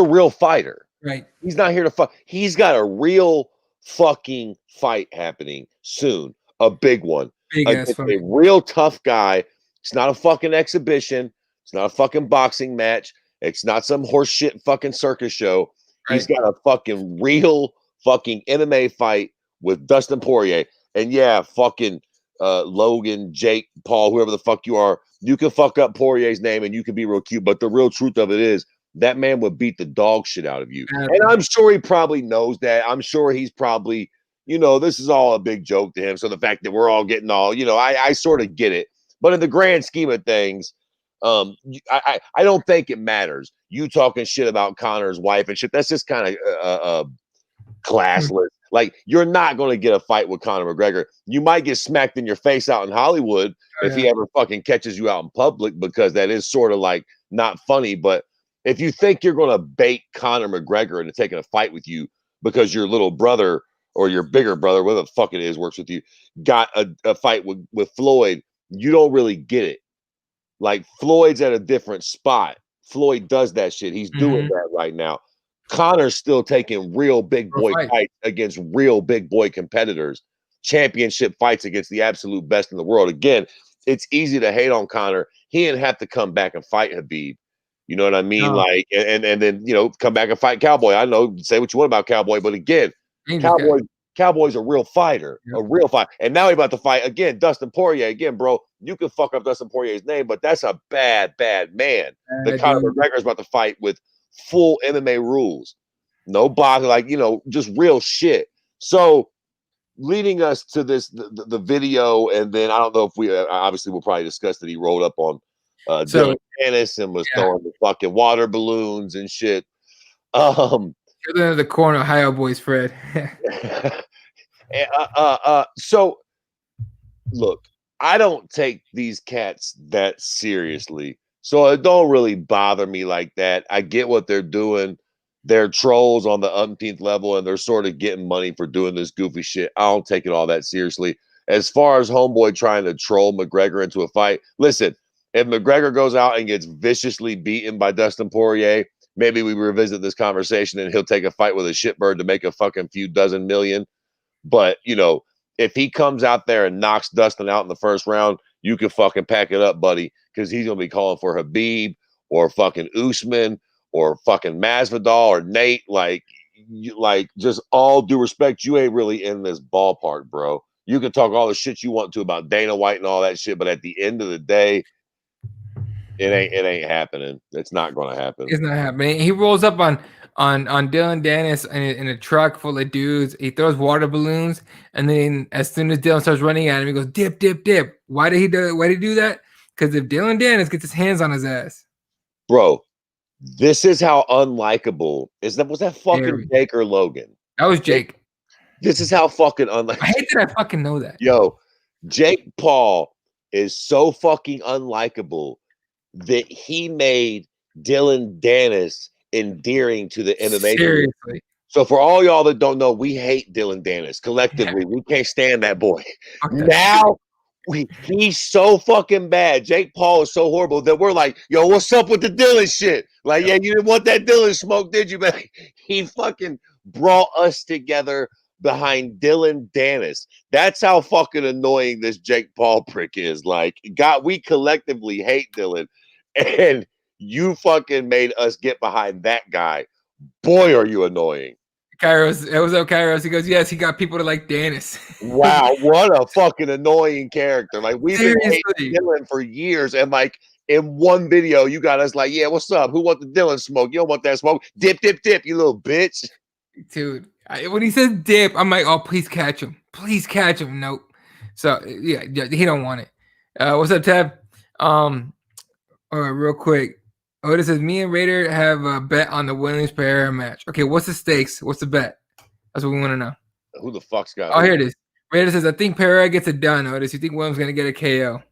real fighter. Right. He's not here to fuck. He's got a real fucking fight happening soon. A big one. Against a real tough guy. It's not a fucking exhibition. It's not a fucking boxing match. It's not some horseshit fucking circus show. Right. He's got a fucking real fucking MMA fight with Dustin Poirier. And yeah, fucking Logan, Jake, Paul, whoever the fuck you are, you can fuck up Poirier's name and you can be real cute. But the real truth of it is that man would beat the dog shit out of you. And I'm sure he probably knows that. I'm sure he's probably, this is all a big joke to him. So the fact that we're all getting all, I sort of get it. But in the grand scheme of things, I don't think it matters. You talking shit about Conor's wife and shit, that's just kind of classless. Like, you're not going to get a fight with Conor McGregor. You might get smacked in your face out in Hollywood if he ever fucking catches you out in public, because that is sort of like not funny. But if you think you're going to bait Conor McGregor into taking a fight with you because your little brother or your bigger brother, whatever the fuck it is, works with you, got a fight with Floyd, you don't really get it. Like, Floyd's at a different spot. Floyd does that shit. He's doing that right now. Conor's still taking real big boy fights against real big boy competitors, championship fights against the absolute best in the world. Again, it's easy to hate on Conor. He didn't have to come back and fight Khabib. You know what I mean? No. Like, and then, come back and fight Cowboy. I know, say what you want about Cowboy, but again, Cowboy's a real fighter, a real fight. And now he's about to fight again, Dustin Poirier. Again, bro, you can fuck up Dustin Poirier's name, but that's a bad, bad man. That Conor McGregor's about to fight with full MMA rules, no boxing, just real shit. So, leading us to this, the video, and then I don't know if we obviously we'll probably discuss that he rolled up on Dylan Dennis and was throwing the fucking water balloons and shit. The corner, Ohio boys, Fred. So, look, I don't take these cats that seriously. So it don't really bother me like that. I get what they're doing. They're trolls on the umpteenth level, and they're sort of getting money for doing this goofy shit. I don't take it all that seriously. As far as homeboy trying to troll McGregor into a fight, listen, if McGregor goes out and gets viciously beaten by Dustin Poirier, maybe we revisit this conversation and he'll take a fight with a shitbird to make a fucking few dozen million. But, if he comes out there and knocks Dustin out in the first round, you can fucking pack it up, buddy, because he's going to be calling for Khabib or fucking Usman or fucking Masvidal or Nate. Like, just all due respect, you ain't really in this ballpark, bro. You can talk all the shit you want to about Dana White and all that shit, but at the end of the day, it ain't happening. It's not going to happen. It's not happening. He rolls up on Dylan Dennis in a truck full of dudes. He throws water balloons, and then as soon as Dylan starts running at him, he goes, dip, dip, dip. Why did he do that? Because if Dylan Dennis gets his hands on his ass, bro, this is how unlikable was that fucking Jake or Logan? That was Jake. This is how fucking unlikable. I hate that I fucking know that. Yo, Jake Paul is so fucking unlikable that he made Dylan Dennis endearing to the MMA. Seriously. So for all y'all that don't know, we hate Dylan Dennis collectively. We can't stand that boy. Now he's so fucking bad. Jake Paul is so horrible that we're like, yo, what's up with the Dylan shit? Like, yeah, you didn't want that Dylan smoke, did you, man? He fucking brought us together behind Dylan Dennis. That's how fucking annoying this Jake Paul prick is. Like, God, we collectively hate Dylan, and you fucking made us get behind that guy. Boy, are you annoying. Kairos, it was up, Kairos. He goes, yes, he got people to like Dennis. Wow, what a fucking annoying character. Like, we've been hating Dylan for years, and like in one video, you got us like, yeah, what's up? Who want the Dylan smoke? You don't want that smoke. Dip, dip, dip, you little bitch. Dude, when he says dip, I'm like, oh, please catch him. Please catch him. Nope. So yeah, he don't want it. What's up, Tab? All right, real quick. Oh, it says me and Raider have a bet on the Williams-Pereira match. Okay, what's the stakes? What's the bet? That's what we want to know. Who the fuck's got? Oh, here it is. Raider says, I think Pereira gets it done. Otis, you think Williams gonna get a KO?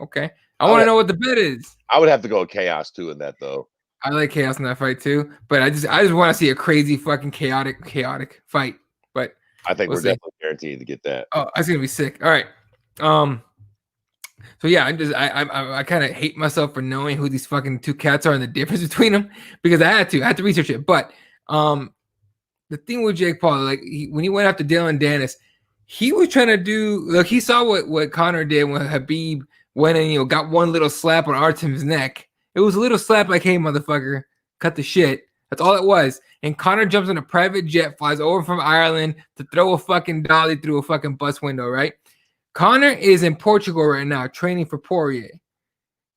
Okay, I want to know what the bet is. I would have to go with Chaos too in that though. I like Chaos in that fight too, but I just want to see a crazy fucking chaotic fight. But I think we're definitely guaranteed to get that. Oh, that's gonna be sick. All right. So yeah, I kind of hate myself for knowing who these fucking two cats are and the difference between them, because I had to research it. But the thing with Jake Paul, like when he went after Dylan Dennis, he was trying to do, look, he saw what Conor did when Khabib went and got one little slap on Artem's neck. It was a little slap like, hey motherfucker, cut the shit. That's all it was. And Conor jumps in a private jet, flies over from Ireland to throw a fucking dolly through a fucking bus window, right? Conor is in Portugal right now training for Poirier.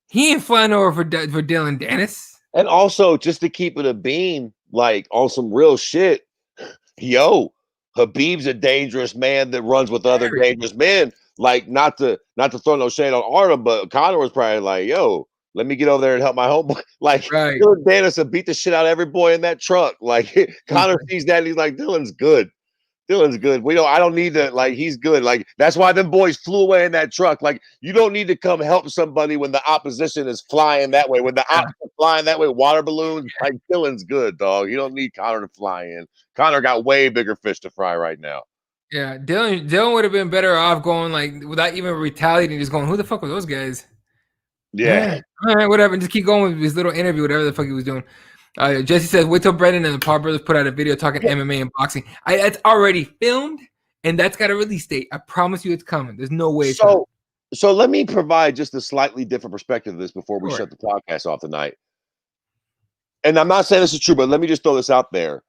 He ain't flying over for Dylan Dennis. And also, just to keep it a beam, like on some real shit, yo, Habib's a dangerous man that runs with other dangerous men. Like, not to throw no shade on Artem, but Conor was probably like, yo, let me get over there and help my homeboy. Like, Dylan Danielson beat the shit out of every boy in that truck. Like, Conor sees that and he's like, Dylan's good. Dylan's good. I don't need to, like, he's good. Like, that's why them boys flew away in that truck. Like, you don't need to come help somebody when the opposition is flying that way. When the opposition flying that way, water balloons, like, Dylan's good, dog. You don't need Conor to fly in. Conor got way bigger fish to fry right now. Yeah, Dylan would have been better off going, like, without even retaliating, just going, who the fuck were those guys? Yeah. All right, whatever. Just keep going with his little interview, whatever the fuck he was doing. Jesse says, wait till Brendan and the Paul brothers put out a video talking MMA and boxing. It's already filmed, and that's got a release date. I promise you it's coming. There's no way it's coming. So let me provide just a slightly different perspective of this before we shut the podcast off tonight. And I'm not saying this is true, but let me just throw this out there.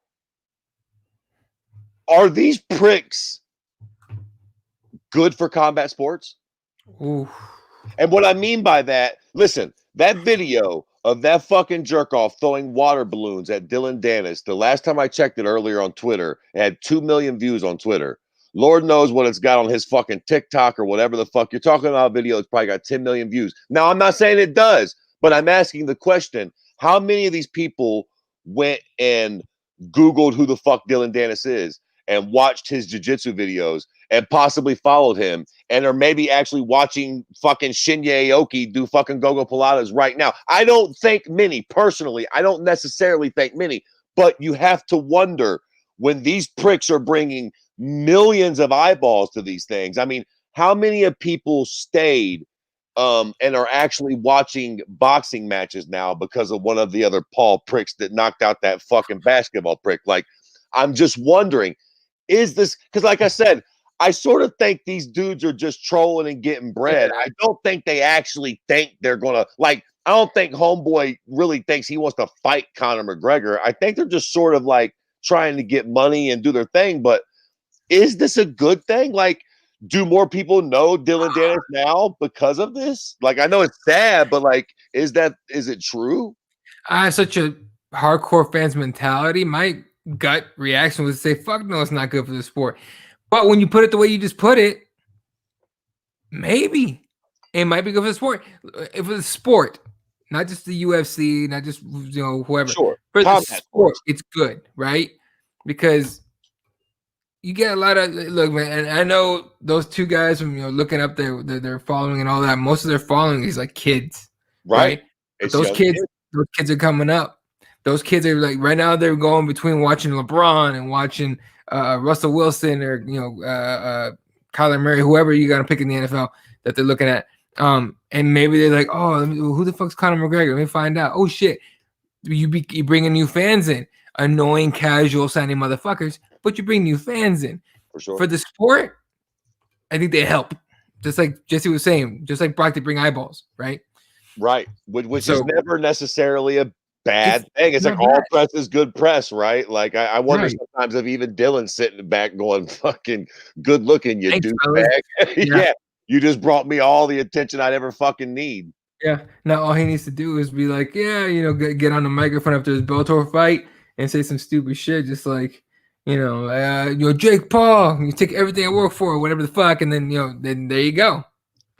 Are these pricks good for combat sports? Ooh. And what I mean by that, listen, that video of that fucking jerk off throwing water balloons at Dylan Dennis, the last time I checked it earlier on Twitter, it had 2 million views on Twitter. Lord knows what it's got on his fucking TikTok or whatever the fuck you're talking about. Video, it's probably got 10 million views. Now, I'm not saying it does, but I'm asking the question: how many of these people went and Googled who the fuck Dylan Dennis is and watched his jiu-jitsu videos and possibly followed him and are maybe actually watching fucking Shinya Aoki do fucking Gogo Pilates right now? I don't think many. Personally, I don't necessarily think many, but you have to wonder when these pricks are bringing millions of eyeballs to these things. I mean, how many of people stayed and are actually watching boxing matches now because of one of the other Paul pricks that knocked out that fucking basketball prick? Like, I'm just wondering, is this, because like I said, I sort of think these dudes are just trolling and getting bread. I don't think they actually think they're gonna, like, I don't think homeboy really thinks he wants to fight Conor McGregor. I think they're just sort of like trying to get money and do their thing. But is this a good thing? Like, do more people know Dylan Dennis now because of this? Like, I know it's sad, but like, is it true? I have such a hardcore fans mentality. My gut reaction was to say, fuck no, it's not good for the sport. But when you put it the way you just put it, maybe it might be good for the sport. If it's sport, not just the UFC, not just, you know, whoever. Sure. For the sport, it's good, right? Because you get a lot of, look, man, and I know those two guys from, you know, looking up their following and all that. Most of their following is like kids, right? But those kids are coming up. Those kids are like, right now they're going between watching LeBron and watching Russell Wilson or, you know, Kyler Murray, whoever you got to pick in the NFL that they're looking at. And maybe they're like, oh, who the fuck's Conor McGregor? Let me find out. Oh shit, you bringing new fans in, annoying, casual sounding motherfuckers, but you bring new fans in. For sure. For the sport, I think they help. Just like Jesse was saying, just like Brock, they bring eyeballs, right? Right, which is never necessarily a bad thing. It's like all press is good press, right? Like I wonder sometimes if even Dylan's sitting back going, fucking good looking, you douchebag. Yeah, you just brought me all the attention I'd ever fucking need. Yeah. Now all he needs to do is be like, yeah, you know, get on the microphone after his Bellator fight and say some stupid shit, just like, you know, Jake Paul, you take everything I work for, whatever the fuck, and then, you know, then there you go.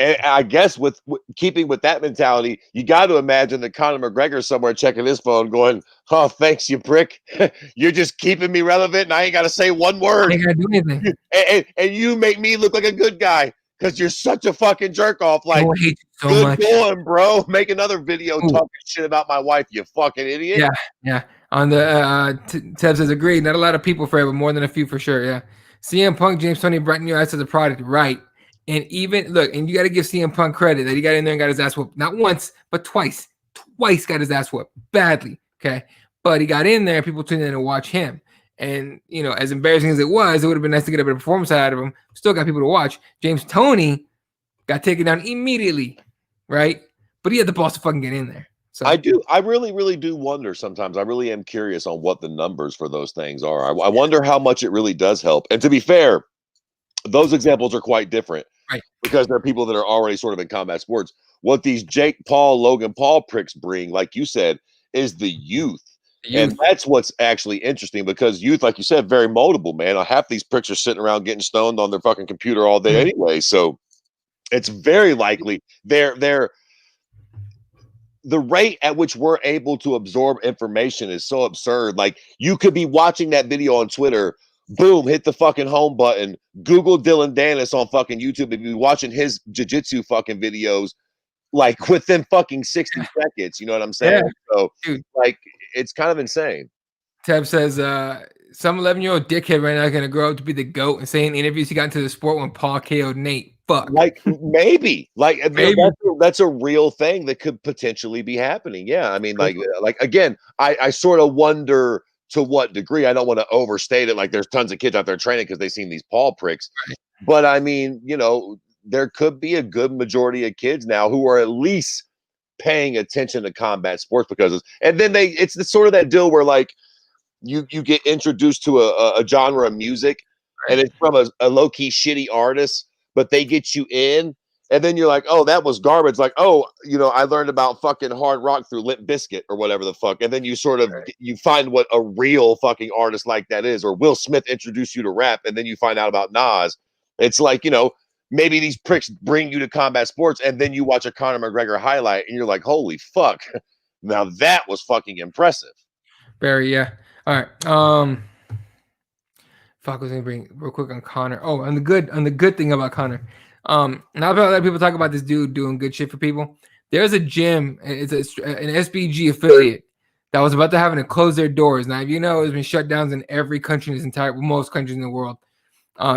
And I guess with keeping with that mentality, you got to imagine that Conor McGregor somewhere checking his phone going, oh, thanks, you prick. You're just keeping me relevant and I ain't got to say one word. I ain't got to do anything. And you make me look like a good guy because you're such a fucking jerk off. Like, I hate you so good much. going, bro. Make another video talking shit about my wife, you fucking idiot. Yeah, yeah. On the Teb says, agreed. Not a lot of people for it, but more than a few for sure, yeah. CM Punk, James Toney, Bretton New as a product, right. And even look, and you got to give CM Punk credit that he got in there and got his ass whooped. Not once, but twice. Twice got his ass whooped badly. Okay. But he got in there, people tuned in to watch him. And, you know, as embarrassing as it would have been nice to get a bit of performance out of him. Still got people to watch. James Toney got taken down immediately. Right. But he had the balls to fucking get in there. So I really, really do wonder sometimes. I really am curious on what the numbers for those things are. I wonder how much it really does help. And to be fair, those examples are quite different. Right. Because there are people that are already sort of in combat sports. What these Jake Paul, Logan Paul pricks bring, like you said, is the youth. And that's what's actually interesting, because youth, like you said, very moldable, man. Half these pricks are sitting around getting stoned on their fucking computer all day anyway. So it's very likely the rate at which we're able to absorb information is so absurd. Like, you could be watching that video on Twitter, boom, hit the fucking home button, Google Dylan Dennis on fucking YouTube, and be watching his jiu-jitsu fucking videos like within fucking 60 seconds. You know what I'm saying? Yeah. So, Dude, like, it's kind of insane. Tab says, some 11-year-old dickhead right now is going to grow up to be the GOAT and say in interviews he got into the sport when Paul KO'd Nate. Fuck. Like, maybe. Like, maybe. That's a real thing that could potentially be happening. Yeah. I mean, like again, I sort of wonder to what degree. I don't want to overstate it. Like, there's tons of kids out there training because they've seen these Paul pricks. Right. But I mean, you know, there could be a good majority of kids now who are at least paying attention to combat sports because and then it's the sort of that deal where, like, you get introduced to a genre of music, and it's from a low-key shitty artist, but they get you in, and then you're like, oh, that was garbage. Like, oh, you know, I learned about fucking hard rock through Limp Bizkit or whatever the fuck, and then you sort of you find what a real fucking artist like that is. Or Will Smith introduced you to rap, and then you find out about Nas. It's like, you know, maybe these pricks bring you to combat sports, and then you watch a Conor McGregor highlight, and you're like, holy fuck, now that was fucking impressive. Very, yeah. All right. Fuck, I was gonna bring real quick on Conor. Oh, on the good thing about Conor. Now about a lot of people talk about this dude doing good shit for people. There's a gym, it's an SBG affiliate that was about to have to close their doors. Now, if you know, it's been shut down in every country in most countries in the world,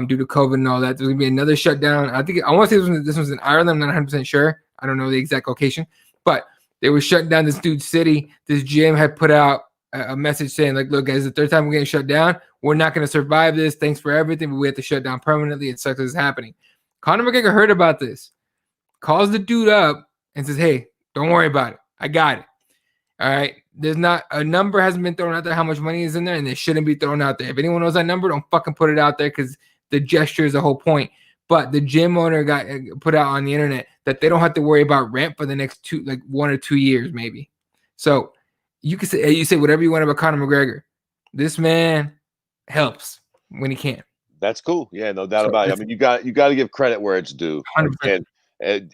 due to COVID and all that. There's gonna be another shutdown. I want to say this was in Ireland. I'm not 100% sure. I don't know the exact location, but they were shutting down this dude's city. This gym had put out a message saying, like, look, guys, the third time we're getting shut down. We're not going to survive this. Thanks for everything, but we have to shut down permanently. It sucks that it's happening. Conor McGregor heard about this, calls the dude up and says, hey, don't worry about it. I got it. All right. There's not a number hasn't been thrown out there how much money is in there, and it shouldn't be thrown out there. If anyone knows that number, don't fucking put it out there, because the gesture is the whole point. But the gym owner got put out on the internet that they don't have to worry about rent for the next 1 or 2 years, maybe. So you say whatever you want about Conor McGregor. This man helps when he can. That's cool. Yeah, no doubt about it. I mean, you got to give credit where it's due. 100%. And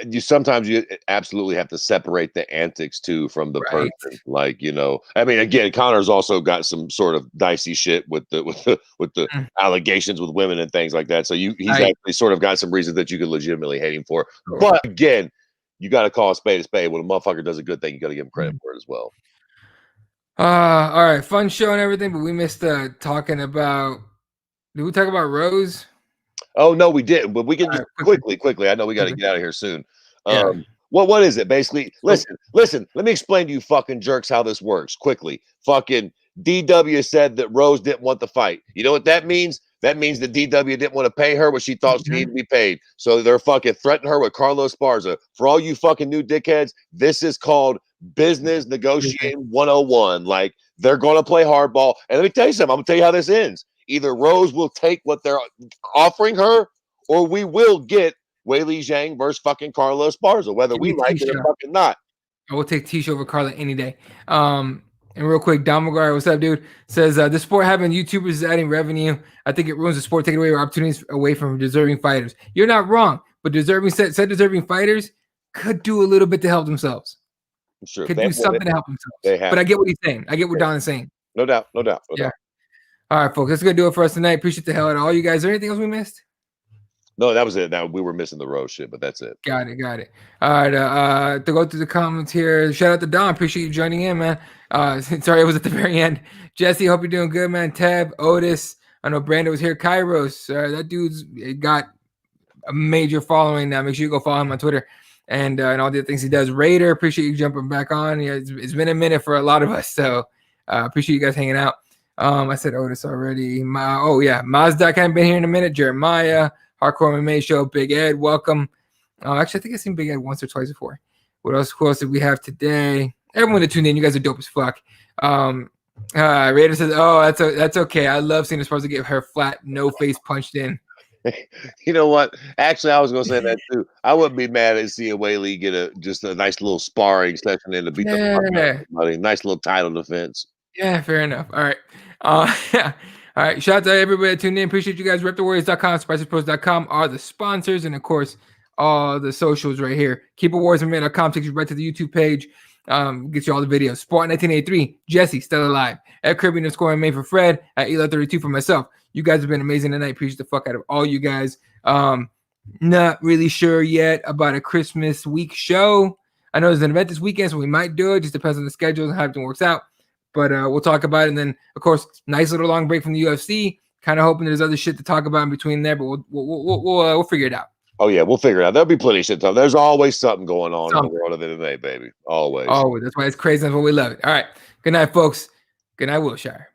you sometimes you absolutely have to separate the antics too from the person. Like, you know, I mean, again, Conor's also got some sort of dicey shit with the allegations with women and things like that. So he's actually sort of got some reasons that you could legitimately hate him for. Sure. But again, you got to call a spade a spade. When a motherfucker does a good thing, you got to give him credit for it as well. All right, fun show and everything, but we missed talking about. Did we talk about Rose? Oh no, we didn't. But we can just quickly. I know we got to get out of here soon. What is it basically? Listen. Let me explain to you, fucking jerks, how this works quickly. Fucking DW said that Rose didn't want the fight. You know what that means? That means that DW didn't want to pay her what she thought she needed to be paid. So they're fucking threatening her with Carlos Esparza. For all you fucking new dickheads, this is called business negotiating 101. Like, they're going to play hardball. And let me tell you something. I'm going to tell you how this ends. Either Rose will take what they're offering her, or we will get Weili Zhang versus fucking Carlos Esparza, whether we like it or fucking not. I will take Tisha over Carla any day. And real quick, Don McGuire, what's up, dude? Says the sport having YouTubers is adding revenue. I think it ruins the sport, taking away opportunities away from deserving fighters. You're not wrong, but deserving fighters could do a little bit to help themselves. Sure, could do something to help themselves. But I get what he's saying. I get what Don is saying. No doubt. Yeah. All right, folks, that's gonna do it for us tonight. Appreciate the hell out of all you guys. Is there anything else we missed? No, that was it. Now we were missing the Rose shit, but that's it. Got it. All right, to go through the comments here. Shout out to Don. Appreciate you joining in, man. Sorry, it was at the very end. Jesse, hope you're doing good, man. Tab, Otis. I know Brandon was here. Kairos, that dude's got a major following now. Make sure you go follow him on Twitter and all the other things he does. Raider, appreciate you jumping back on. Yeah, it's been a minute for a lot of us, so appreciate you guys hanging out. I said Otis already. Mazda hadn't been here in a minute. Jeremiah, Hardcore MMA Show, Big Ed, welcome. Actually, I think I've seen Big Ed once or twice before. What else? Who else did we have today? Everyone that tuned in, you guys are dope as fuck. Raider says, "Oh, that's okay. I love seeing Esparza get her flat, no face punched in." You know what? Actually, I was gonna say that too. I wouldn't be mad at seeing Weili get just a nice little sparring session in to beat the fuck out of somebody. Nice little title defense. Yeah, fair enough. All right. Yeah. All right. Shout out to everybody that tuned in. Appreciate you guys. RepTheWarriors.com, SpicyPros.com are the sponsors, and of course, all the socials right here. KeepItWarriors.com takes you right to the YouTube page. Gets you all the videos. Sport 1983, Jesse, still alive. At Kirby scoring main for Fred. At Eli32 for myself. You guys have been amazing tonight. Appreciate the fuck out of all you guys. Not really sure yet about a Christmas week show. I know there's an event this weekend, so we might do it. Just depends on the schedule and how everything works out. But we'll talk about it. And then, of course, nice little long break from the UFC. Kind of hoping there's other shit to talk about in between there, but we'll figure it out. Oh yeah, we'll figure it out. There'll be plenty of shit to talk. There's always something going on in the world of MMA, baby. Always. Always. That's why it's crazy. That's why we love it. All right. Good night, folks. Good night, Wilshire.